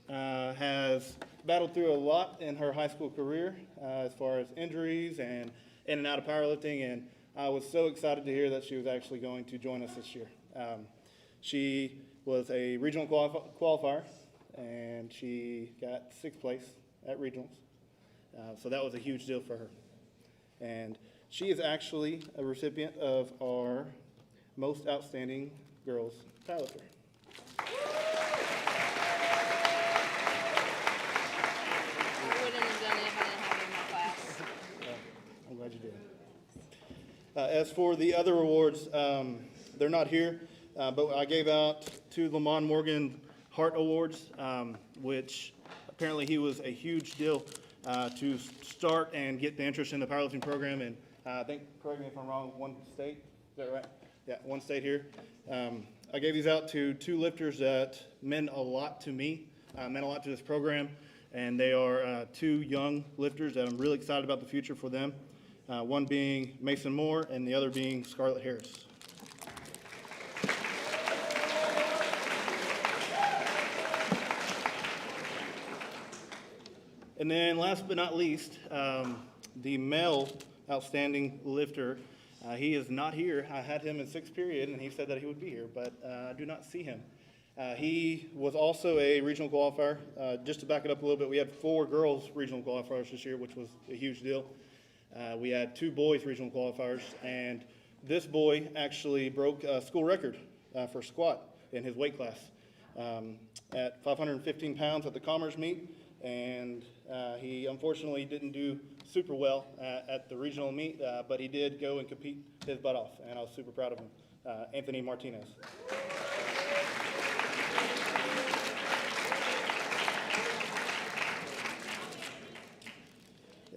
has battled through a lot in her high school career as far as injuries and in and out of powerlifting, and I was so excited to hear that she was actually going to join us this year. She was a regional qualifier, and she got 6th place at regionals, so that was a huge deal for her. And she is actually a recipient of our Most Outstanding Girls Powerlifter. I'm glad you did. As for the other awards, they're not here, but I gave out 2 Lamont Morgan Hart Awards, which apparently he was a huge deal to start and get the interest in the powerlifting program. And I think, correct me if I'm wrong, 1 state, is that right? Yeah, 1 state here. I gave these out to 2 lifters that meant a lot to me, meant a lot to this program. And they are 2 young lifters that I'm really excited about the future for them. One being Mason Moore and the other being Scarlett Harris. And then last but not least, the male outstanding lifter. He is not here. I had him in 6th period and he said that he would be here, but I do not see him. He was also a regional qualifier. Just to back it up a little bit, we had 4 girls regional qualifiers this year, which was a huge deal. We had 2 boys regional qualifiers, and this boy actually broke a school record for squat in his weight class at 515 pounds at the Commerce meet, and he unfortunately didn't do super well at the regional meet, but he did go and compete his butt off, and I was super proud of him. Anthony Martinez.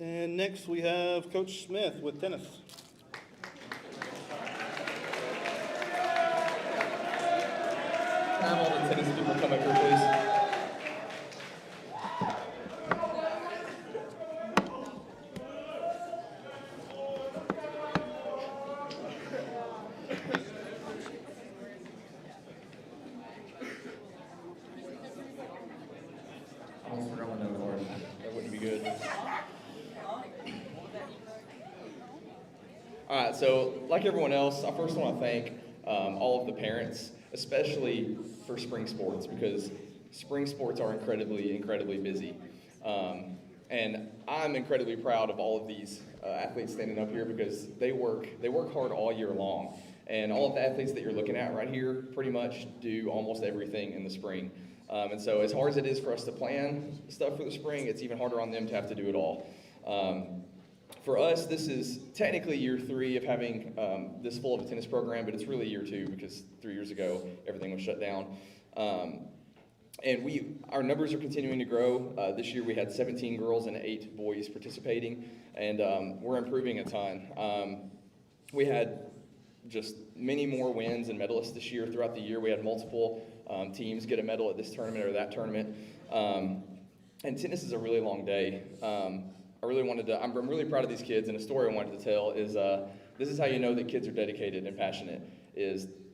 And next we have Coach Smith with tennis. Have all the tennis people come up here, please. right, so like everyone else, I first want to thank all of the parents, especially for spring sports, because spring sports are incredibly busy. And I'm incredibly proud of all of these athletes standing up here because they work hard all year long. And all of the athletes that you're looking at right here pretty much do almost everything in the spring. And so as hard as it is for us to plan stuff for the spring, it's even harder on them to have to do it all. For us, this is technically year 3 of having this full of a tennis program, but it's really year 2 because 3 years ago, everything was shut down. And our numbers are continuing to grow. This year we had 17 girls and 8 boys participating, and we're improving a ton. We had just many more wins and medalists this year. Throughout the year, we had multiple teams get a medal at this tournament or that tournament. And tennis is a really long day. I'm really proud of these kids, and a story I wanted to tell is this is how you know that kids are dedicated and passionate.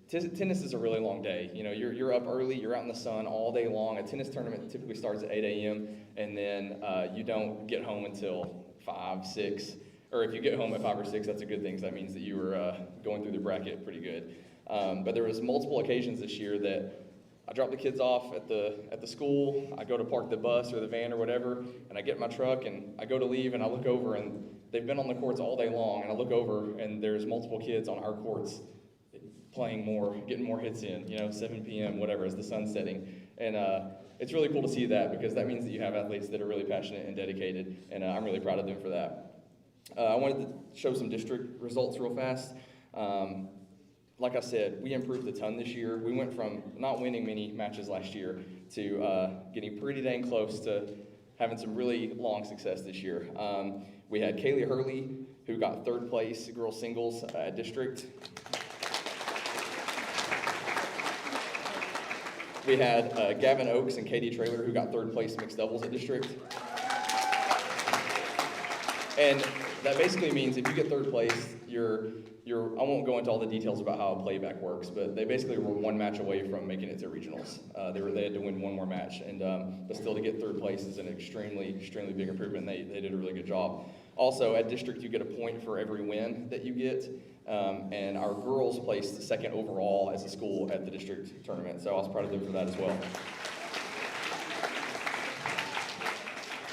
Tennis is a really long day. You know, you're up early, you're out in the sun all day long. A tennis tournament typically starts at 8 a.m. and then you don't get home until 5, 6, or if you get home at 5 or 6, that's a good thing. So that means that you were going through the bracket pretty good. But there was multiple occasions this year that I drop the kids off at the school, I go to park the bus or the van or whatever, and I get in my truck and I go to leave and I look over and they've been on the courts all day long, and I look over and there's multiple kids on our courts playing more, getting more hits in, 7 p.m., whatever, as the sun's setting. And it's really cool to see that because that means that you have athletes that are really passionate and dedicated, and I'm really proud of them for that. I wanted to show some district results real fast. Like I said, we improved a ton this year. We went from not winning many matches last year to getting pretty dang close to having some really long success this year. We had Kaylee Hurley, who got 3rd place girls singles at district. We had Gavin Oakes and Katie Traylor, who got 3rd place mixed doubles at district. And that basically means if you get 3rd place, I won't go into all the details about how a playback works, but they basically were 1 match away from making it to regionals. They had to win 1 more match, and but still to get 3rd place is an extremely big improvement. They did a really good job. Also, at district, you get a point for every win that you get, and our girls placed 2nd overall as a school at the district tournament, so I was proud of them for that as well.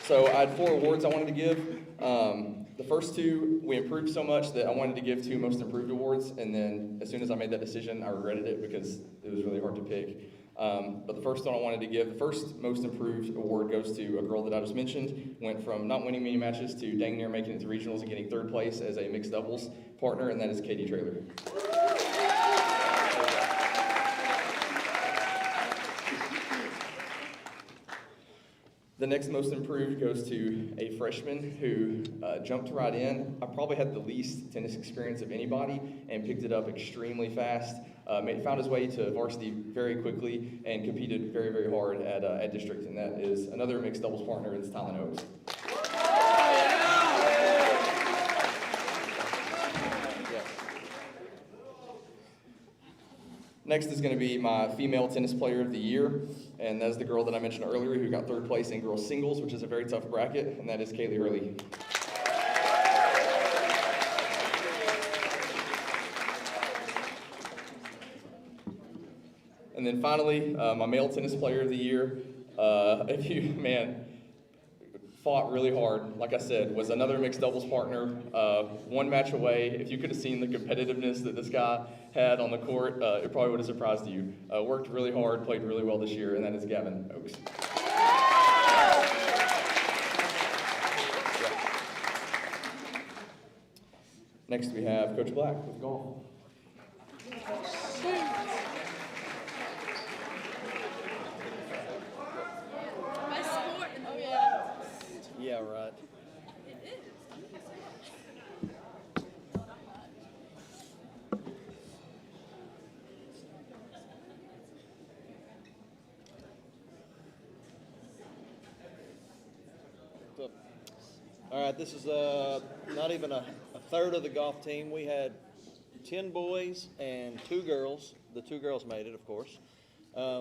So I had 4 awards I wanted to give. The first 2, we improved so much that I wanted to give 2 most improved awards, and then as soon as I made that decision, I regretted it because it was really hard to pick. But the first one I wanted to give, the first most improved award goes to a girl that I just mentioned, went from not winning many matches to dang near making it to regionals and getting 3rd place as a mixed doubles partner, and that is Katie Traylor. The next most improved goes to a freshman who jumped right in. I probably had the least tennis experience of anybody and picked it up extremely fast. Found his way to varsity very quickly and competed very hard at district, and that is another mixed doubles partner, is Tylen Oaks. Next is going to be my female tennis player of the year, and that's the girl that I mentioned earlier who got 3rd place in girls singles, which is a very tough bracket, and that is Kaylee Hurley. And then finally, my male tennis player of the year, fought really hard, like I said, was another mixed doubles partner, 1 match away. If you could have seen the competitiveness that this guy had on the court, it probably would have surprised you. Worked really hard, played really well this year, and that is Gavin Oakes. Next we have Coach Black with golf. Yeah, right. All right, this is not even a third of the golf team. We had 10 boys and 2 girls. The 2 girls made it, of course.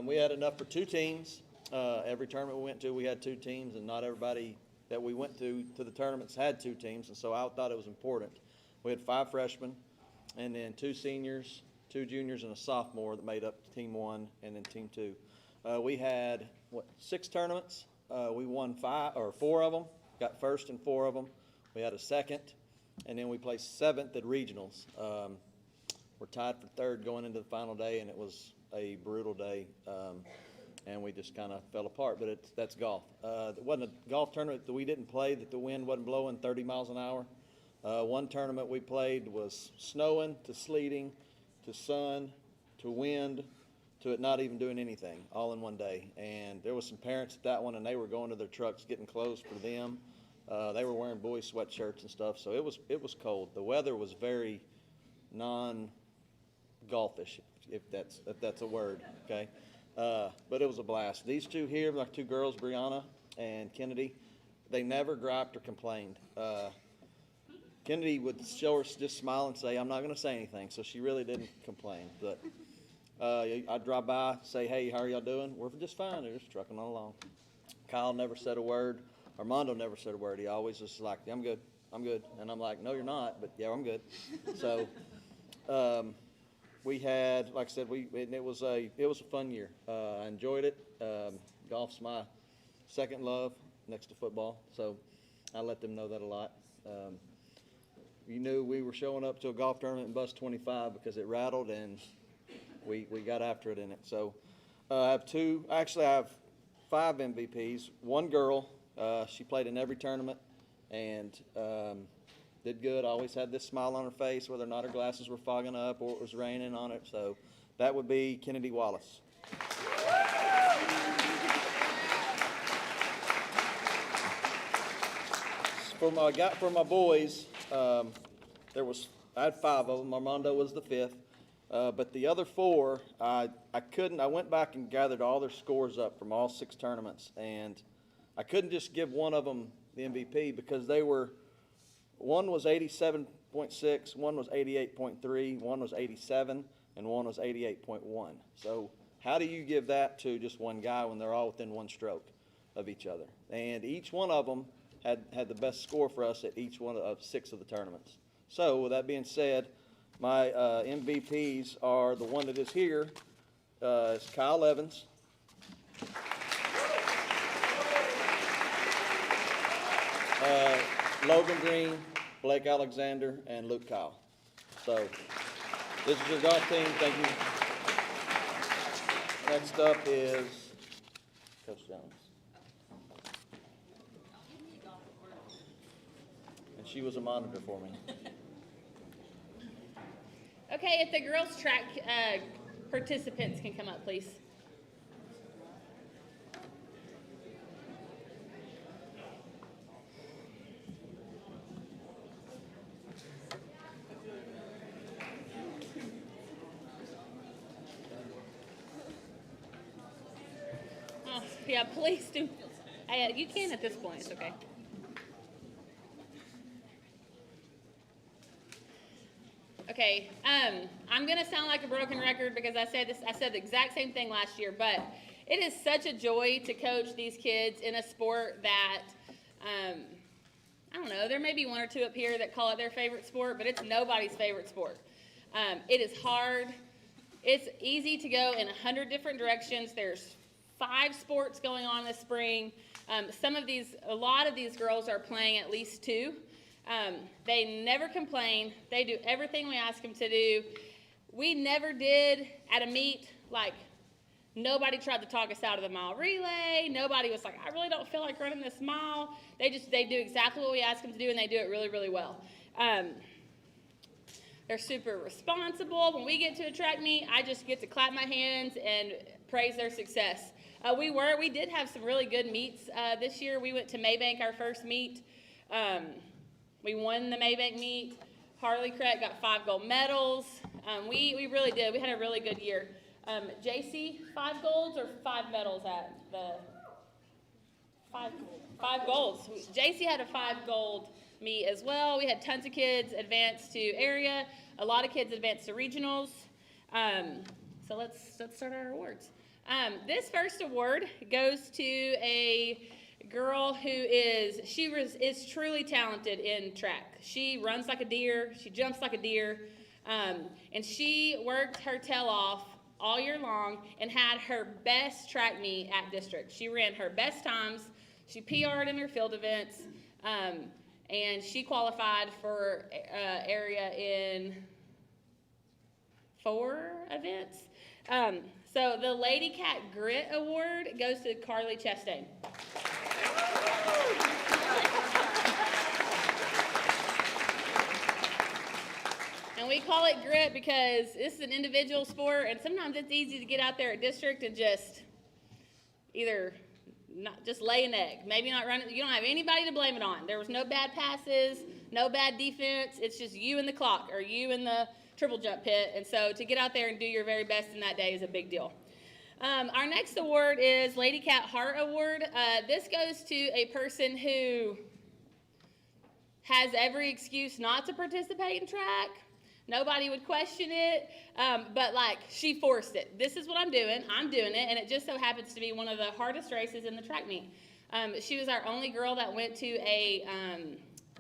We had enough for 2 teams. Every tournament we went to, we had 2 teams, and not everybody that we went to the tournaments had 2 teams, and so I thought it was important. We had 5 freshmen, and then 2 seniors, 2 juniors, and a sophomore that made up Team 1 and then Team 2. We had, 6 tournaments. We won 4 of them, got first in 4 of them. We had a second, and then we placed 7th at regionals. We're tied for 3rd going into the final day, and it was a brutal day, and we just kind of fell apart, but that's golf. It wasn't a golf tournament that we didn't play, that the wind wasn't blowing 30 miles an hour. One tournament we played was snowing to sleeting to sun to wind to it not even doing anything, all in one day. And there was some parents at that one, and they were going to their trucks getting clothes for them. They were wearing boys' sweatshirts and stuff, so it was cold. The weather was very non-golfish, if that's a word, okay? But it was a blast. These 2 here, my 2 girls, Brianna and Kennedy, they never griped or complained. Kennedy would show her, just smile and say, "I'm not going to say anything," so she really didn't complain. But I'd drive by, say, "Hey, how are y'all doing?" "We're just fine." They're just trucking on along. Kyle never said a word. Armando never said a word. He always was like, "I'm good, I'm good." And I'm like, "No, you're not," but yeah, I'm good. So we had, like I said, it was a fun year. I enjoyed it. Golf's my second love next to football, so I let them know that a lot. You knew we were showing up to a golf tournament in bus 25 because it rattled, and we got after it in it. So I have 5 MVPs. 1 girl, she played in every tournament and did good. Always had this smile on her face, whether or not her glasses were fogging up or it was raining on it. So that would be Kennedy Wallace. For my boys, I had 5 of them. Armando was the 5th. But the other 4, I went back and gathered all their scores up from all 6 tournaments, and I couldn't just give one of them the MVP because one was 87.6, one was 88.3, one was 87, and one was 88.1. So how do you give that to just one guy when they're all within 1 stroke of each other? And each one of them had the best score for us at each one of 6 of the tournaments. So with that being said, my MVPs are the one that is here. It's Kyle Evans. Logan Green, Blake Alexander, and Luke Kyle. So this is your golf team. Thank you. Next up is Coach Jones. And she was a monitor for me. Okay, if the girls' track participants can come up, please. Oh, yeah, please do. You can at this point, it's okay. Okay, I'm gonna sound like a broken record because I said the exact same thing last year, but it is such a joy to coach these kids in a sport that, I don't know, there may be 1 or 2 up here that call it their favorite sport, but it's nobody's favorite sport. It is hard. It's easy to go in 100 different directions. There's 5 sports going on this spring. A lot of these girls are playing at least 2. They never complain. They do everything we ask them to do. We never did at a meet, like, nobody tried to talk us out of the mile relay. Nobody was like, I really don't feel like running this mile. They do exactly what we ask them to do, and they do it really, really well. They're super responsible. When we get to a track meet, I just get to clap my hands and praise their success. We did have some really good meets this year. We went to Maybank, our first meet. We won the Maybank meet. Harley Craig got 5 gold medals. We really did. We had a really good year. JC, 5 golds or 5 medals at the 5 golds. JC had a 5 gold meet as well. We had tons of kids advance to area. A lot of kids advance to regionals. So let's start our awards. This first award goes to a girl who is truly talented in track. She runs like a deer. She jumps like a deer. And she worked her tail off all year long and had her best track meet at district. She ran her best times. She PR'd in her field events, and she qualified for area in 4 events. So the Lady Cat Grit Award goes to Carly Chastain. And we call it grit because this is an individual sport, and sometimes it's easy to get out there at district and just either not just lay an egg, maybe not run it. You don't have anybody to blame it on. There was no bad passes, no bad defense. It's just you and the clock or you in the triple jump pit. And so to get out there and do your very best in that day is a big deal. Our next award is Lady Cat Heart Award. This goes to a person who has every excuse not to participate in track. Nobody would question it, but like she forced it. This is what I'm doing it, and it just so happens to be one of the hardest races in the track meet. She was our only girl that went to a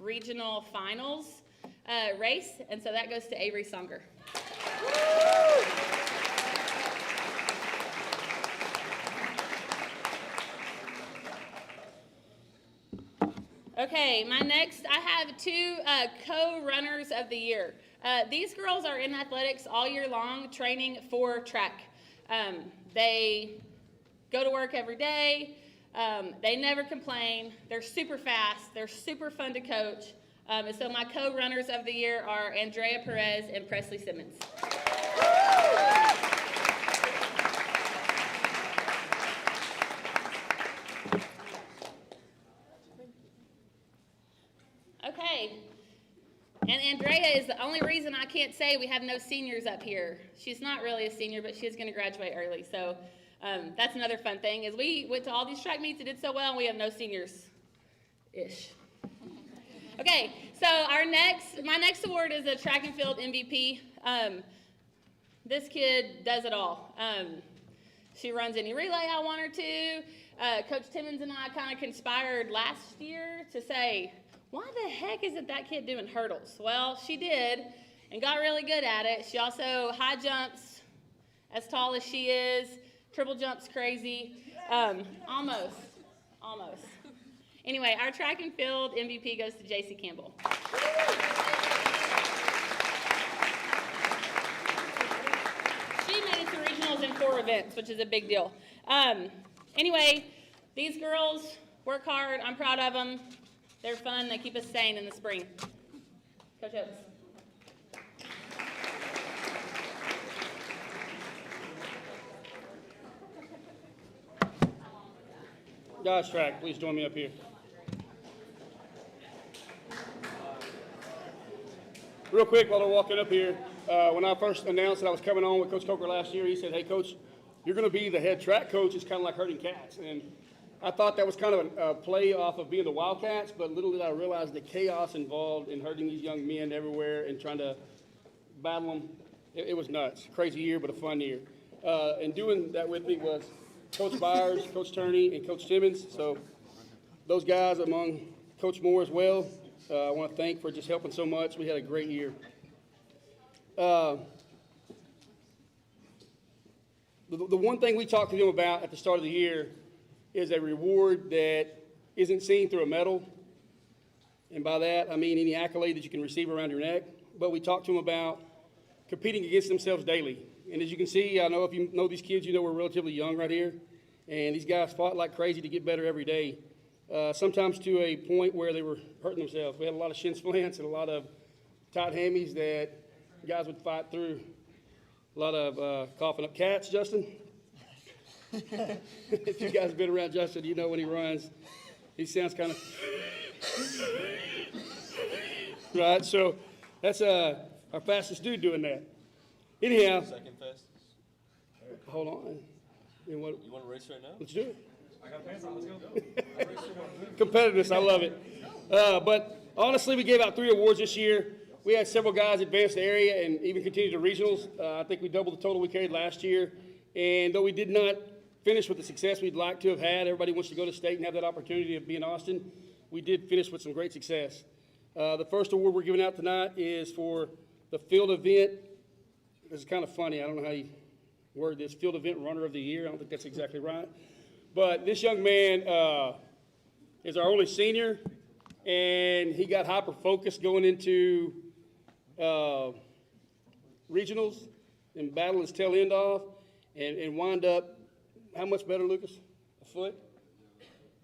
regional finals race, and so that goes to Avery Songer. Okay, I have 2 co-runners of the year. These girls are in athletics all year long training for track. They go to work every day. They never complain. They're super fast. They're super fun to coach. And so my co-runners of the year are Andrea Perez and Presley Simmons. Okay. And Andrea is the only reason I can't say we have no seniors up here. She's not really a senior, but she's going to graduate early. So that's another fun thing is we went to all these track meets and did so well, and we have no seniors-ish. Okay, so my next award is a track and field MVP. This kid does it all. She runs any relay I want her to. Coach Timmons and I kind of conspired last year to say, why the heck isn't that kid doing hurdles? Well, she did and got really good at it. She also high jumps as tall as she is, triple jumps crazy. Almost. Anyway, our track and field MVP goes to JC Campbell. She made it to regionals in 4 events, which is a big deal. Anyway, these girls work hard. I'm proud of them. They're fun. They keep us sane in the spring. Coach Oates. Guys track, please join me up here. Real quick, while they're walking up here, when I first announced that I was coming on with Coach Coker last year, he said, hey, Coach, you're going to be the head track coach. It's kind of like herding cats. And I thought that was kind of a play off of being the Wildcats, but little did I realize the chaos involved in herding these young men everywhere and trying to battle them. It was nuts. Crazy year, but a fun year. And doing that with me was Coach Byers, Coach Turney, and Coach Timmons. So those guys, among Coach Moore as well, I want to thank for just helping so much. We had a great year. The one thing we talked to them about at the start of the year is a reward that isn't seen through a medal. And by that, I mean any accolade that you can receive around your neck. But we talked to them about competing against themselves daily. And as you can see, I know if you know these kids, you know we're relatively young right here. And these guys fought like crazy to get better every day, sometimes to a point where they were hurting themselves. We had a lot of shin splints and a lot of tight hammies that guys would fight through. A lot of coughing up cats, Justin. If you guys have been around Justin, you know when he runs, he sounds kind of right. So that's our fastest dude doing that. Anyhow, Second fastest. hold on. You want to race right now? Let's do it. I got pants on. Let's go. Competitiveness, I love it. But honestly, we gave out 3 awards this year. We had several guys advance the area and even continue to regionals. I think we doubled the total we carried last year. And though we did not finish with the success we'd like to have had, everybody wants to go to state and have that opportunity to be in Austin. We did finish with some great success. The first award we're giving out tonight is for the field event, this is kind of funny, I don't know how you word this, field event runner of the year, I don't think that's exactly right. But this young man is our only senior, and he got hyper-focused going into regionals and battled his tail end off and wind up, how much better, Lucas? A foot?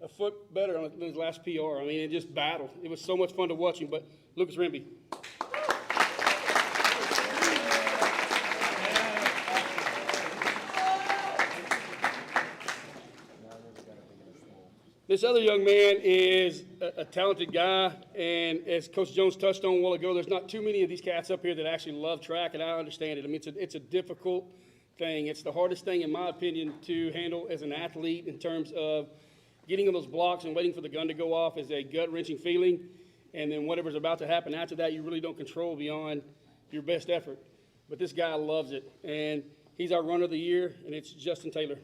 A foot better on his last PR. I mean, it just battled. It was so much fun to watch him, but Lucas Rimby. This other young man is a talented guy, and as Coach Jones touched on a while ago, there's not too many of these cats up here that actually love track, and I understand it. I mean, it's a difficult thing. It's the hardest thing, in my opinion, to handle as an athlete in terms of getting on those blocks and waiting for the gun to go off is a gut-wrenching feeling, and then whatever's about to happen after that, you really don't control beyond your best effort. But this guy loves it, and he's our runner of the year, and it's Justin Taylor.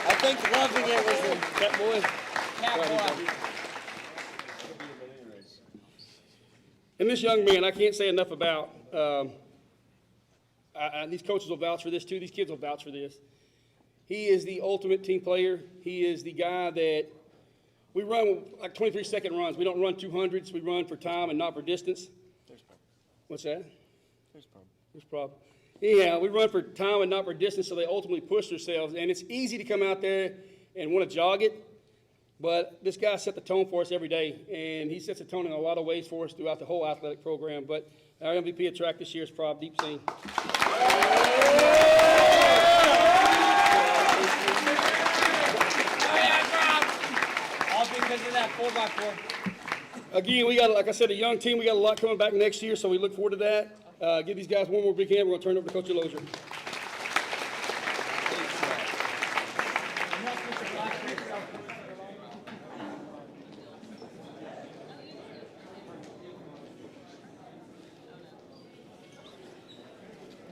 I think loving it was in Cat boy. And this young man, I can't say enough about. These coaches will vouch for this too. These kids will vouch for this. He is the ultimate team player. He is the guy that we run like 23-second runs. We don't run 200s. We run for time and not for distance. What's that? There's a problem. Yeah, we run for time and not for distance, so they ultimately push themselves. And it's easy to come out there and want to jog it, but this guy set the tone for us every day, and he sets the tone in a lot of ways for us throughout the whole athletic program. But our MVP of track this year is Prob Deep Singh. all because of that 4x4. Again, we got, like I said, a young team. We got a lot coming back next year, so we look forward to that. Give these guys one more big hand. We're going to turn it over to Coach Delozier.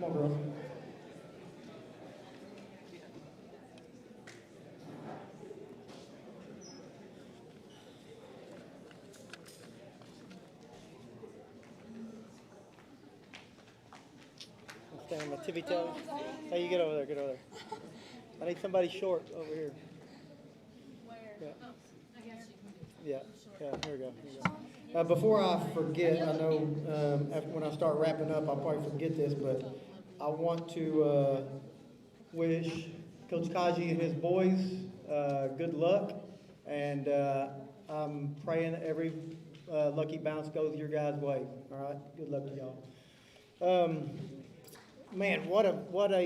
Come on, girls. Stand on my tippy toes. Hey, you get over there, get over there. I need somebody short over here. Where? Yeah. Oh, I guess you. Yeah, here we go. Here we go. Before I forget, I know when I start wrapping up, I'll probably forget this, but I want to wish Coach Kaji and his boys good luck, and I'm praying that every lucky bounce goes your guys' way. All right, good luck to y'all. Man, what a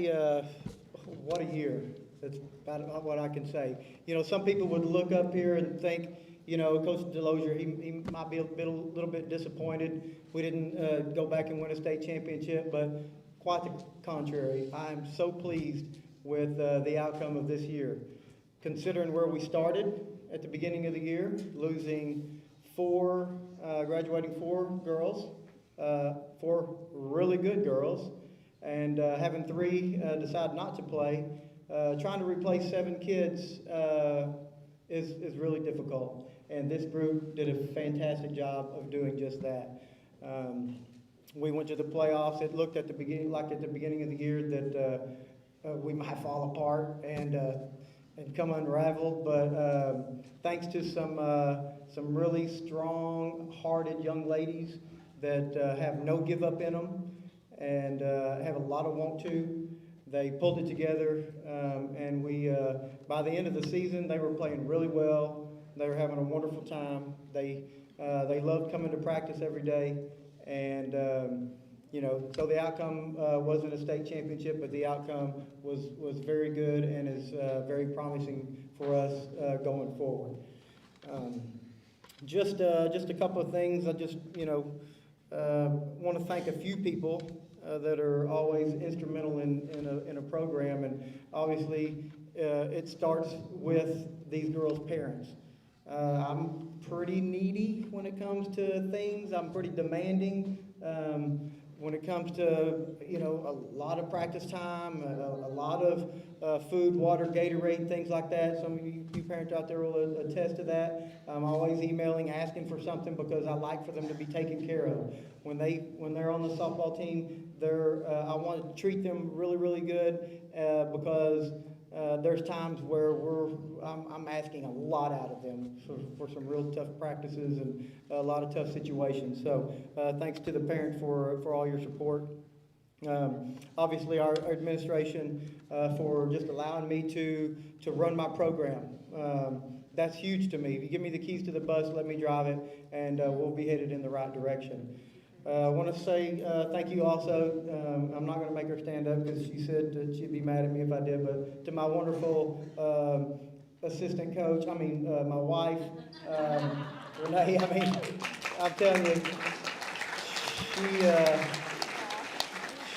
year. That's about what I can say. You know, some people would look up here and think, you know, Coach Delozier, he might be a little bit disappointed. We didn't go back and win a state championship, but quite the contrary. I'm so pleased with the outcome of this year. Considering where we started at the beginning of the year, losing graduating four girls, four really good girls, and having three decide not to play, trying to replace 7 kids is really difficult. And this group did a fantastic job of doing just that. We went to the playoffs. It looked at the beginning of the year that we might fall apart and come unraveled. But thanks to some really strong-hearted young ladies that have no give up in them and have a lot of want to, they pulled it together. And we, by the end of the season, they were playing really well. They were having a wonderful time. They loved coming to practice every day. And, you know, so the outcome wasn't a state championship, but the outcome was very good and is very promising for us going forward. Just a couple of things. I just, you know, want to thank a few people that are always instrumental in a program. And obviously, it starts with these girls' parents. I'm pretty needy when it comes to things. I'm pretty demanding. when it comes to, you know, a lot of practice time, a lot of food, water, Gatorade, things like that. Some of you parents out there will attest to that. I'm always emailing, asking for something because I like for them to be taken care of. When they're on the softball team, I want to treat them really, really good because there's times where I'm asking a lot out of them for some real tough practices and a lot of tough situations. So thanks to the parents for all your support. Obviously, our administration for just allowing me to run my program. That's huge to me. If you give me the keys to the bus, let me drive it, and we'll be headed in the right direction. I want to say thank you also. I'm not going to make her stand up because she said that she'd be mad at me if I did, but to my wonderful assistant coach, my wife, Renee, I'm telling you,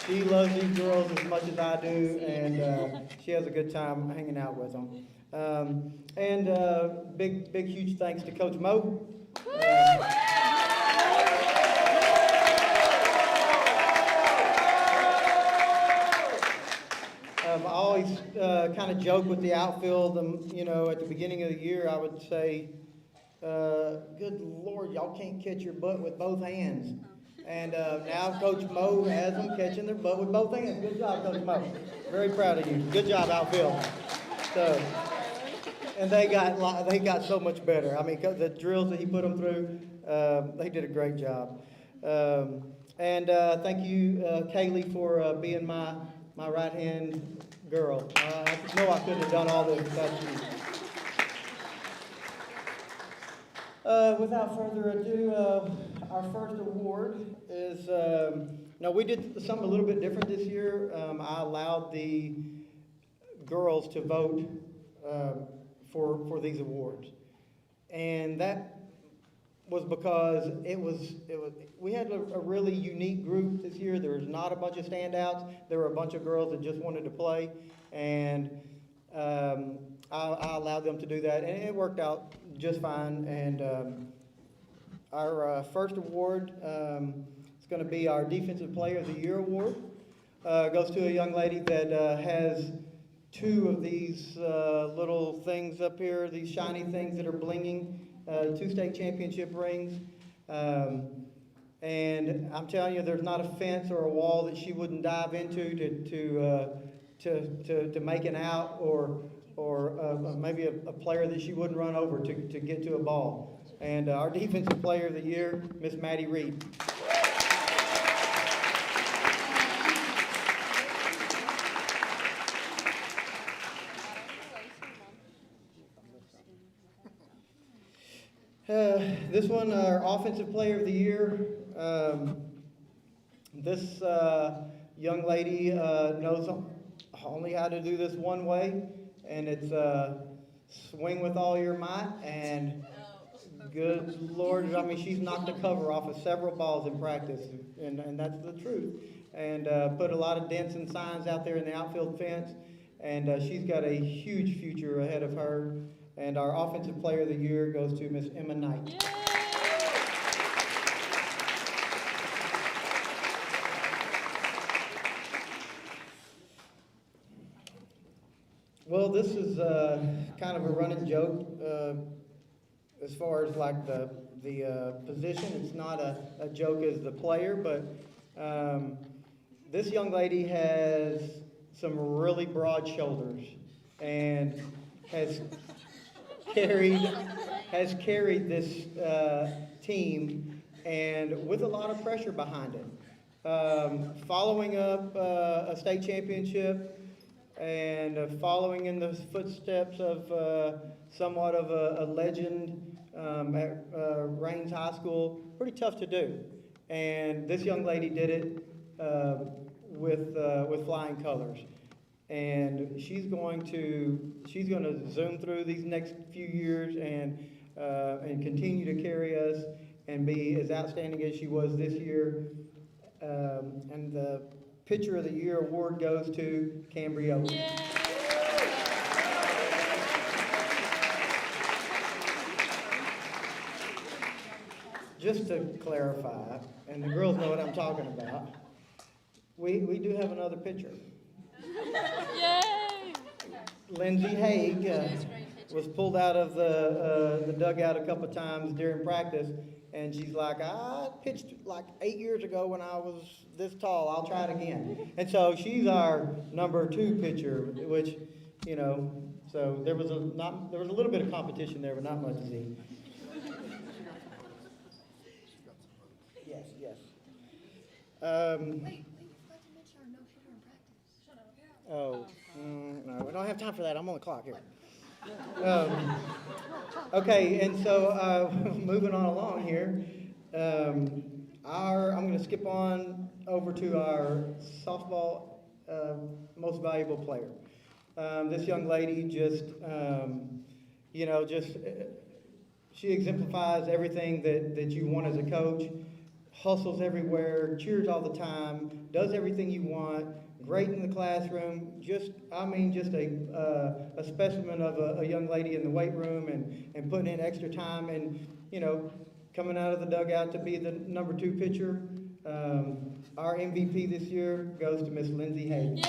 she loves these girls as much as I do, and she has a good time hanging out with them. Big, huge thanks to Coach Mo. I always kind of joke with the outfield, at the beginning of the year, I would say, good Lord, y'all can't catch your butt with both hands. And now Coach Mo has them catching their butt with both hands. Good job, Coach Mo. Very proud of you. Good job, outfield. So, and they got so much better. The drills that he put them through, they did a great job. Thank you, Kaylee, for being my right-hand girl. I know I couldn't have done all this without you. Without further ado, our first award is, we did something a little bit different this year. I allowed the girls to vote for these awards. And that was because we had a really unique group this year. There was not a bunch of standouts. There were a bunch of girls that just wanted to play, and I allowed them to do that, and it worked out just fine. And our first award is going to be our Defensive Player of the Year award. Goes to a young lady that has two of these little things up here, these shiny things that are blinging. 2 state championship rings, and I'm telling you, there's not a fence or a wall that she wouldn't dive into to make an out, or maybe a player that she wouldn't run over to get to a ball. And our Defensive Player of the Year, Miss Maddie Reed. This one, our Offensive Player of the Year. This young lady knows only how to do this one way, and it's swing with all your might. And good Lord, she's knocked the cover off of several balls in practice, and that's the truth. And put a lot of dents and signs out there in the outfield fence, and she's got a huge future ahead of her. And our Offensive Player of the Year goes to Miss Emma Knight. Yay! Well, this is kind of a running joke as far as like the position. It's not a joke as the player, but this young lady has some really broad shoulders and has carried this team, and with a lot of pressure behind it. Following up a state championship and following in the footsteps of somewhat of a legend at Raines High School, pretty tough to do. And this young lady did it with flying colors. And she's going to zoom through these next few years and continue to carry us and be as outstanding as she was this year. And the Pitcher of the Year award goes to Cambria. Yeah. Just to clarify, and the girls know what I'm talking about, we do have another pitcher. Yay! Lindsay Haig was pulled out of the dugout a couple of times during practice, and she's like, I pitched like 8 years ago when I was this tall. I'll try it again. And so she's our number 2 pitcher, which, you know, so there was a little bit of competition there, but not much to see. Yes, yes. Oh, no, we don't have time for that. I'm on the clock here. Okay, and so moving on along here, I'm going to skip on over to our softball most valuable player. This young lady just, she exemplifies everything that you want as a coach. Hustles everywhere, cheers all the time, does everything you want. Great in the classroom, just a specimen of a young lady in the weight room and putting in extra time and, you know, coming out of the dugout to be the number 2 pitcher. Our MVP this year goes to Miss Lindsay Haig.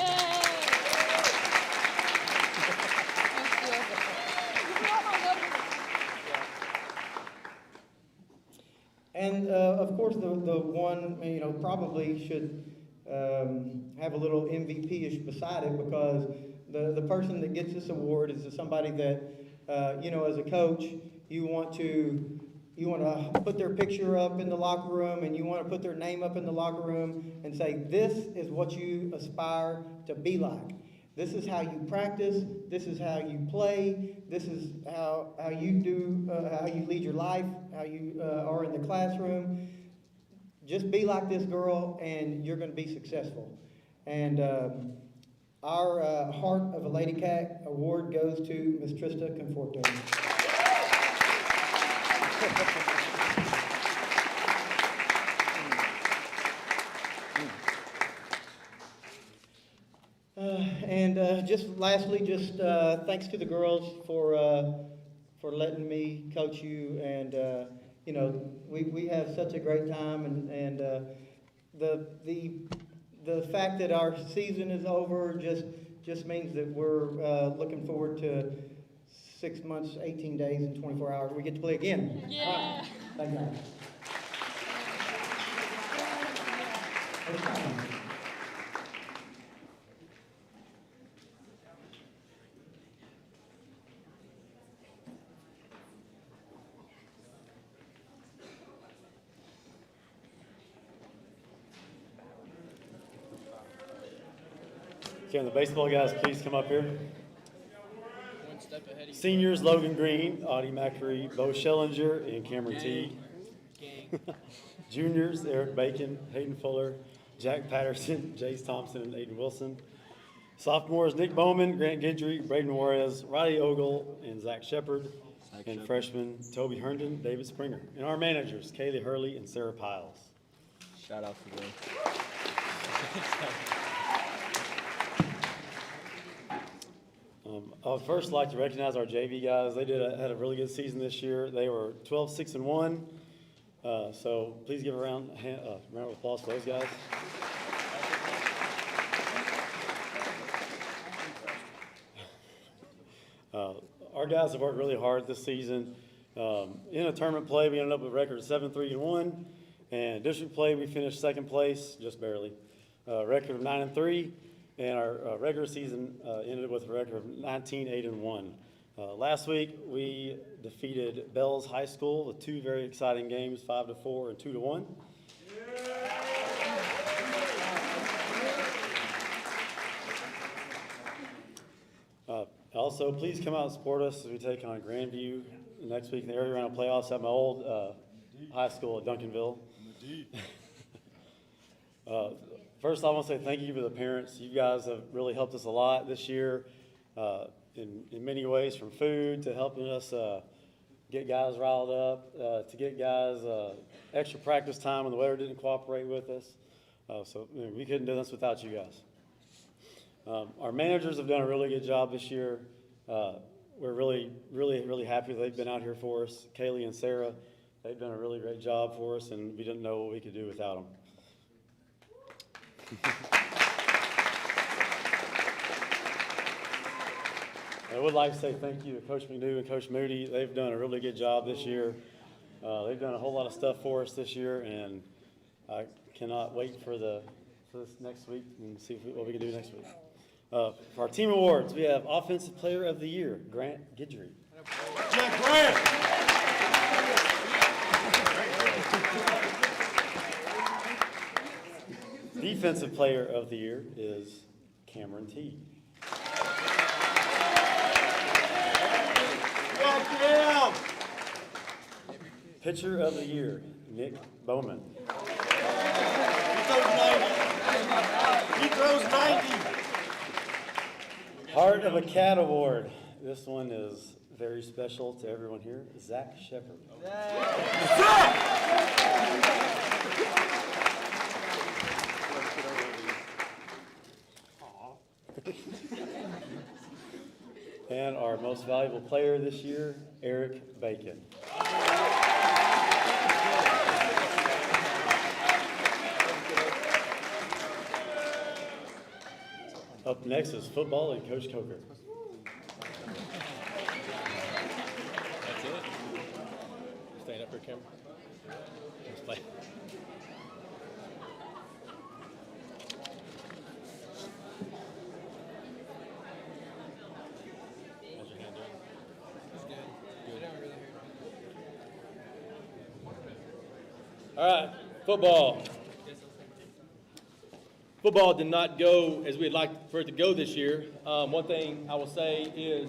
And of course, the one, you know, probably should have a little MVP-ish beside it, because the person that gets this award is somebody that, you know, as a coach, you want to put their picture up in the locker room, and you want to put their name up in the locker room and say, this is what you aspire to be like. This is how you practice. This is how you play. This is how you lead your life, how you are in the classroom. Just be like this girl, and you're going to be successful. And our Heart of a Lady Cat award goes to Miss Trista Conforto. And just lastly, thanks to the girls for letting me coach you, and you know, we have such a great time, and the fact that our season is over just means that we're looking forward to 6 months, 18 days, and 24 hours. We get to play again. Yeah. Thank you. Can the baseball guys please come up here? Seniors, Logan Green, Audie Macri, Bo Schellinger, and Cameron T. Juniors, Eric Bacon, Hayden Fuller, Jack Patterson, Jace Thompson, and Aiden Wilson. Sophomores, Nick Bowman, Grant Gidry, Braden Juarez, Roddy Ogle, and Zach Shepard. And freshmen, Toby Herndon, David Springer. And our managers, Kaylee Hurley and Sarah Piles. Shout out to them. I would first like to recognize our JV guys. They had a really good season this year. They were 12-6-1. So please give a round of applause for those guys. Our guys have worked really hard this season. In a tournament play, we ended up with a record of 7-3-1. And district play, we finished second place, just barely. Record of 9-3. And our regular season ended with a record of 19-8-1. Last week, we defeated Bells High School with 2 very exciting games, 5-4 and 2-1. Also, please come out and support us as we take on Grandview next week in the area round playoffs at my old high school at Duncanville. First, I want to say thank you to the parents. You guys have really helped us a lot this year in many ways, from food to helping us get guys riled up, to get guys extra practice time when the weather didn't cooperate with us. So we couldn't do this without you guys. Our managers have done a really good job this year. We're really, really, really happy that they've been out here for us. Kaylee and Sarah, they've done a really great job for us, and we didn't know what we could do without them. I would like to say thank you to Coach McNew and Coach Moody. They've done a really good job this year. They've done a whole lot of stuff for us this year, and I cannot wait for this next week and see what we can do next week. For our team awards, we have Offensive Player of the Year, Grant Guidry. Jack Grant. Defensive Player of the Year is Cameron T. Pitcher of the Year, Nick Bowman. He throws 90. Heart of a Cat Award. This one is very special to everyone here. Zach Shepard. And our most valuable player this year, Eric Bacon. Up next is football and Coach Coker. That's it. Staying up for camera. Just play. How's your hand doing? It's good. All right, football. Football did not go as we'd like for it to go this year. One thing I will say is,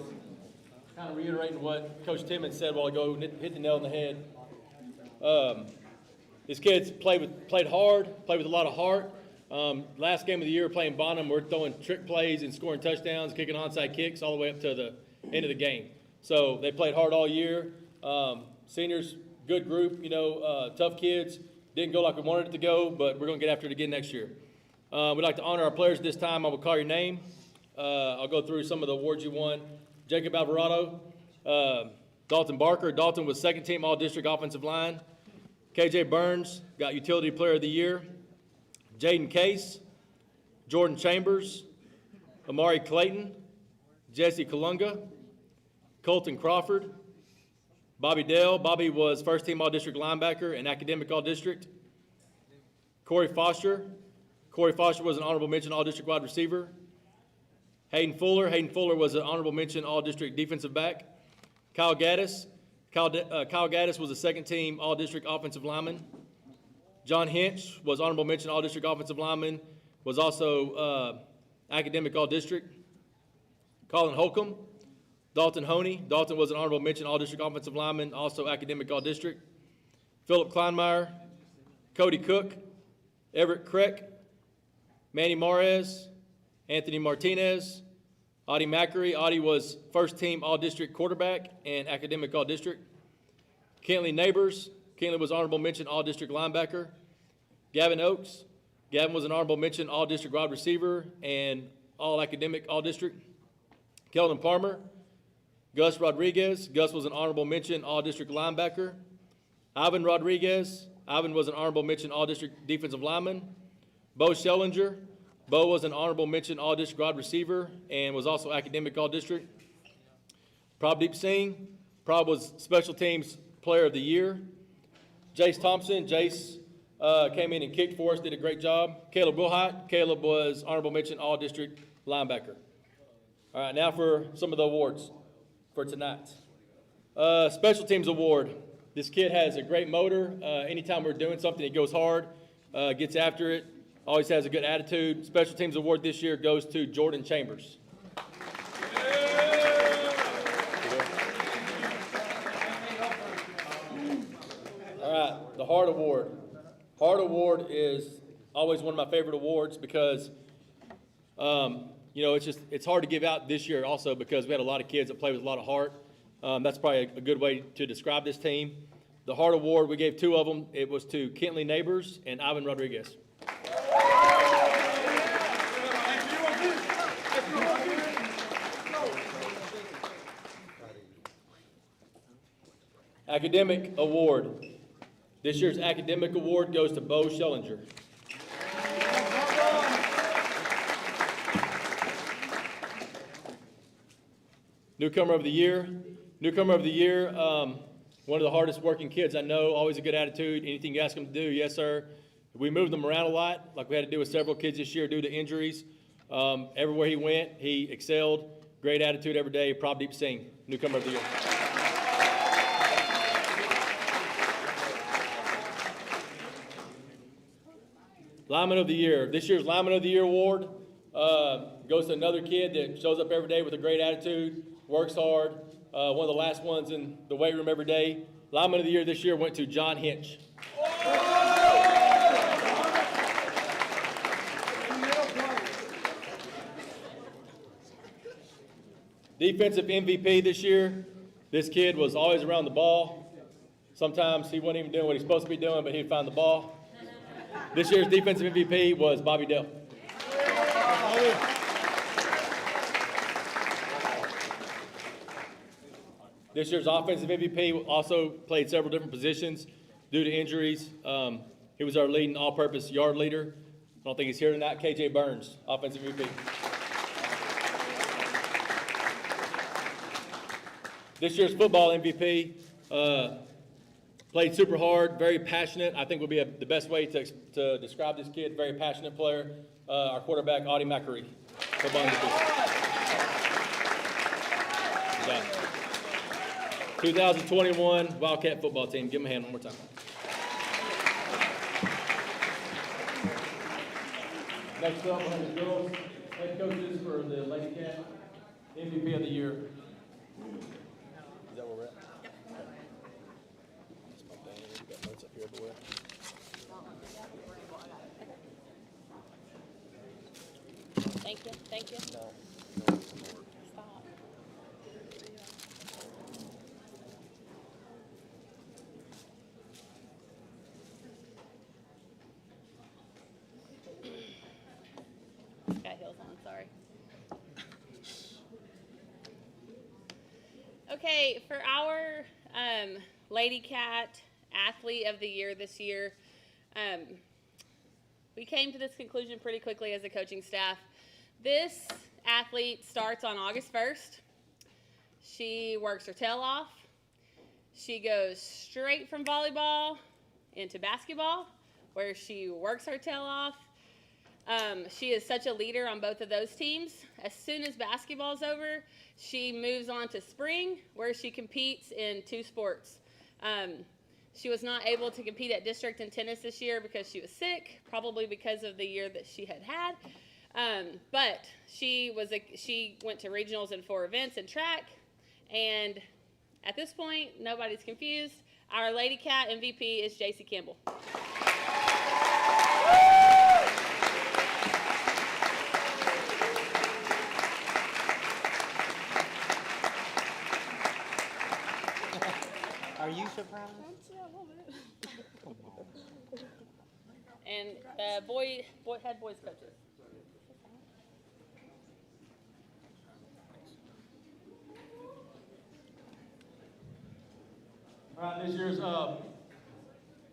kind of reiterating what Coach Timmons said a while ago, hit the nail on the head. These kids played hard, played with a lot of heart. Last game of the year, playing Bonham, we're throwing trick plays and scoring touchdowns, kicking onside kicks all the way up to the end of the game. So they played hard all year. Seniors, good group, tough kids. Didn't go like we wanted it to go, but we're going to get after it again next year. We'd like to honor our players this time. I will call your name. I'll go through some of the awards you won. Jacob Alvarado, Dalton Barker. Dalton was second team All-District Offensive Line. KJ Burns got Utility Player of the Year. Jaden Case, Jordan Chambers, Amari Clayton, Jesse Kalunga, Colton Crawford, Bobby Dell. Bobby was first team All-District Linebacker and Academic All-District. Corey Foster. Corey Foster was an honorable mention All-District wide receiver. Hayden Fuller. Hayden Fuller was an honorable mention All-District defensive back. Kyle Gaddis. Kyle Gaddis was a second team All-District offensive lineman. John Hinch was honorable mention All-District offensive lineman, was also academic All-District. Colin Holcomb. Dalton Honey. Dalton was an honorable mention All-District offensive lineman, also academic All-District. Philip Kleinmeyer. Cody Cook. Everett Kreck. Manny Mares, Anthony Martinez, Audie Mackery. Audie was first team All-District quarterback and academic All-District. Kentley Neighbors. Kentley was honorable mention All-District linebacker. Gavin Oakes. Gavin was an honorable mention All-District wide receiver and All-Academic All-District. Keldon Palmer. Gus Rodriguez. Gus was an honorable mention All-District linebacker. Ivan Rodriguez. Ivan was an honorable mention All-District defensive lineman. Bo Schellinger. Bo was an honorable mention All-District wide receiver and was also academic All-District. Prabdeep Singh. Prab was Special Teams Player of the Year. Jace Thompson. Jace came in and kicked for us, did a great job. Caleb Wilhite. Caleb was honorable mention All-District linebacker. All right, now for some of the awards for tonight. Special Teams Award. This kid has a great motor. Anytime we're doing something, he goes hard, gets after it. Always has a good attitude. Special Teams Award this year goes to Jordan Chambers. All right, the Heart Award. Heart Award is always one of my favorite awards because, it's hard to give out this year also because we had a lot of kids that play with a lot of heart. That's probably a good way to describe this team. The Heart Award, we gave two of them. It was to Kentley Neighbors and Ivan Rodriguez. Academic Award. This year's Academic Award goes to Bo Schellinger. Newcomer of the year. Newcomer of the year, one of the hardest working kids I know, always a good attitude. Anything you ask him to do, yes, sir. We moved him around a lot, like we had to do with several kids this year due to injuries. Everywhere he went, he excelled. Great attitude every day. Prabdeep Singh, Newcomer of the year. Lineman of the year. This year's Lineman of the Year award goes to another kid that shows up every day with a great attitude, works hard. One of the last ones in the weight room every day. Lineman of the Year this year went to John Hinch. Defensive MVP this year. This kid was always around the ball. Sometimes he wasn't even doing what he's supposed to be doing, but he'd find the ball. This year's defensive MVP was Bobby Dell. This year's offensive MVP also played several different positions due to injuries. He was our leading all-purpose yard leader. I don't think he's here tonight. KJ Burns, offensive MVP. This year's football MVP played super hard, very passionate. I think would be the best way to describe this kid. Very passionate player. Our quarterback, Audie McAree. Football MVP. 2021 Wildcat football team. Give them a hand one more time. Next up, we'll have the girls head coaches for the Lady Cat MVP of the year. Is that where we're at? Yep. That's my thing. We got notes up here everywhere. Thank you. Thank you. No. Stop. Got heels on, sorry. Okay, for our Lady Cat Athlete of the Year this year, we came to this conclusion pretty quickly as a coaching staff. This athlete starts on August 1st. She works her tail off. She goes straight from volleyball into basketball, where she works her tail off. She is such a leader on both of those teams. As soon as basketball's over, she moves on to spring, where she competes in 2 sports. She was not able to compete at district in tennis this year because she was sick, probably because of the year that she had. But she went to regionals in 4 events in track, and at this point, nobody's confused. Our Lady Cat MVP is JC Campbell. Are you surprised? And the head boys coaches. All right, this year's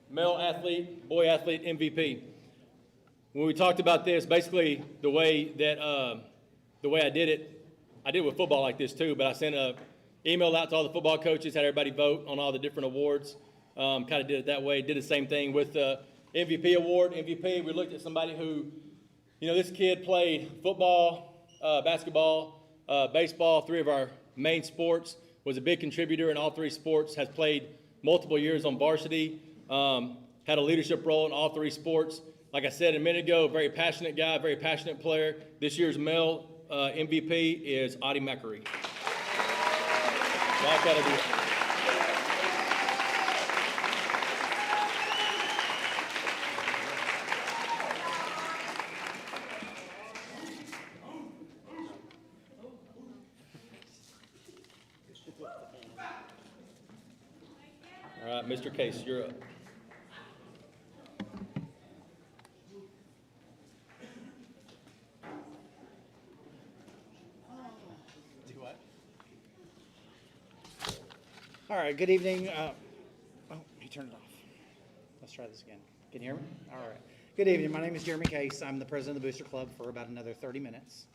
male athlete, boy athlete MVP. When we talked about this, basically the way I did it with football like this too, but I sent an email out to all the football coaches, had everybody vote on all the different awards. Kind of did it that way. Did the same thing with the MVP award. MVP, we looked at somebody who, this kid played football, basketball, baseball, 3 of our main sports, was a big contributor in all 3 sports, has played multiple years on varsity, had a leadership role in all 3 sports. Like I said a minute ago, very passionate guy, very passionate player. This year's male MVP is Audie McAree. All right, Mr. Case, you're up. All right, good evening. He turned it off. Let's try this again. Can you hear me? All right. Good evening. My name is Jeremy Case. I'm the president of the Booster Club for about another 30 minutes.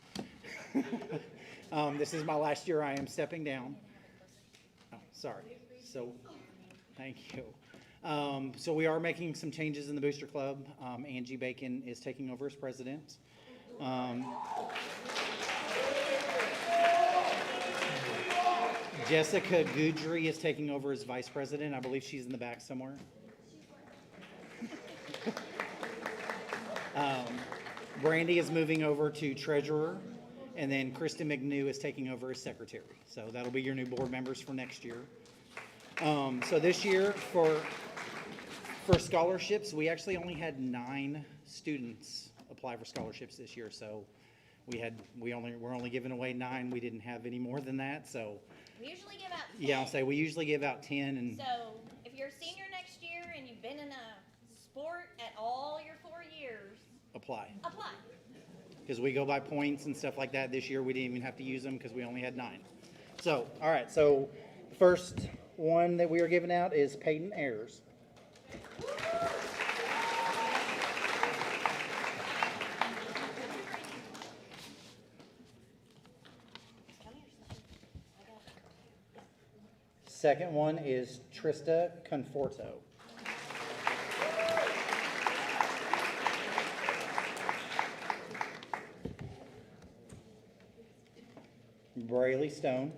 This is my last year. I am stepping down. Oh, sorry. So, thank you. So we are making some changes in the Booster Club. Angie Bacon is taking over as president. Jessica Goodry is taking over as vice president. I believe she's in the back somewhere. Brandy is moving over to treasurer, and then Kristen McNew is taking over as secretary. So that'll be your new board members for next year. So this year for scholarships, we actually only had 9 students apply for scholarships this year. So we're only giving away 9. We didn't have any more than that. So We usually give out 10. yeah, I'll say we usually give out 10. And So if you're a senior next year and you've been in a sport at all your 4 years, apply. apply. Because we go by points and stuff like that. This year we didn't even have to use them because we only had 9. So, all right. So the first one that we are giving out is Peyton Ayers. Second one is Trista Conforto. Brayley Stone.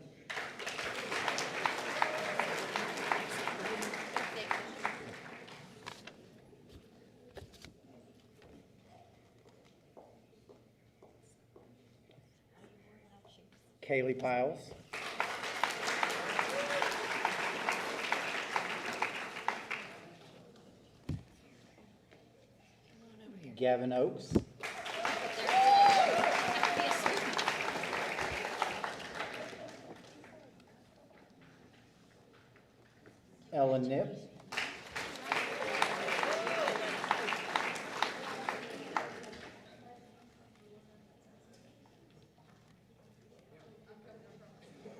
Kaylee Piles. Gavin Oakes. Ellen Nips.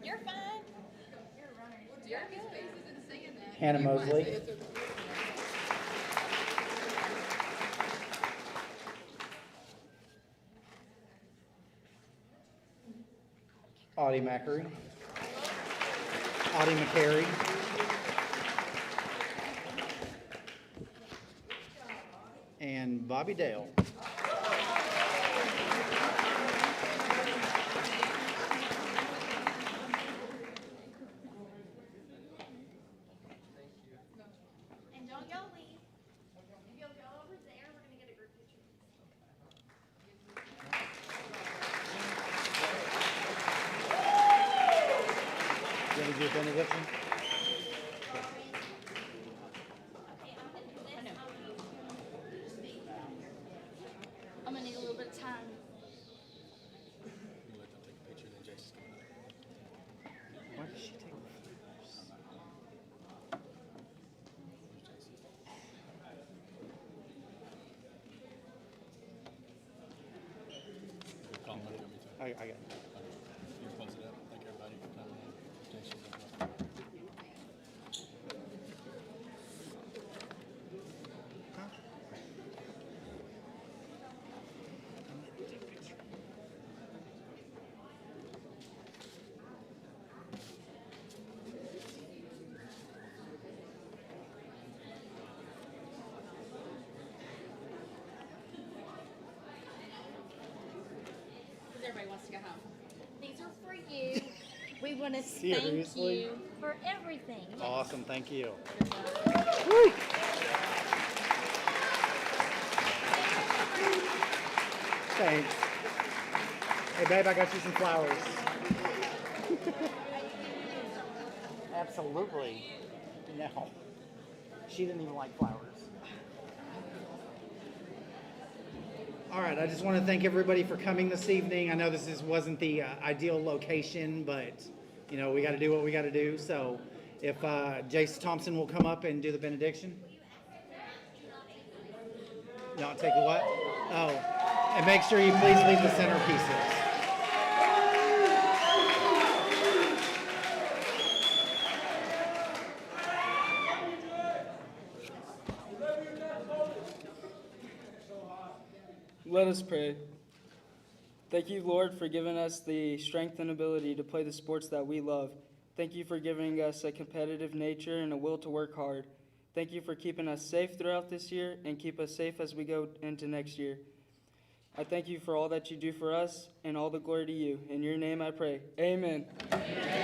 You're fine. You're good. Hannah Mosley. Audie Mackery. Audie McCary. And Bobby Dale. And don't y'all leave. If you'll go over there, we're going to get a group picture. You want to do a benediction? I'm gonna need a little bit of time. Why did she take I got it. Everybody wants to go home. These are for you. We want to thank Seriously? you for everything. Awesome, thank you. Thanks. Hey babe, I got you some flowers. Absolutely. No. She didn't even like flowers. All right, I just want to thank everybody for coming this evening. I know wasn't the ideal location, but you know, we got to do what we got to do. So if Jace Thompson will come up and do the benediction. Not take a what? Oh, and make sure you please leave the centerpieces. Let us pray. Thank you, Lord, for giving us the strength and ability to play the sports that we love. Thank you for giving us a competitive nature and a will to work hard. Thank you for keeping us safe throughout this year and keep us safe as we go into next year. I thank you for all that you do for us, and all the glory to you. In your name I pray. Amen. Amen.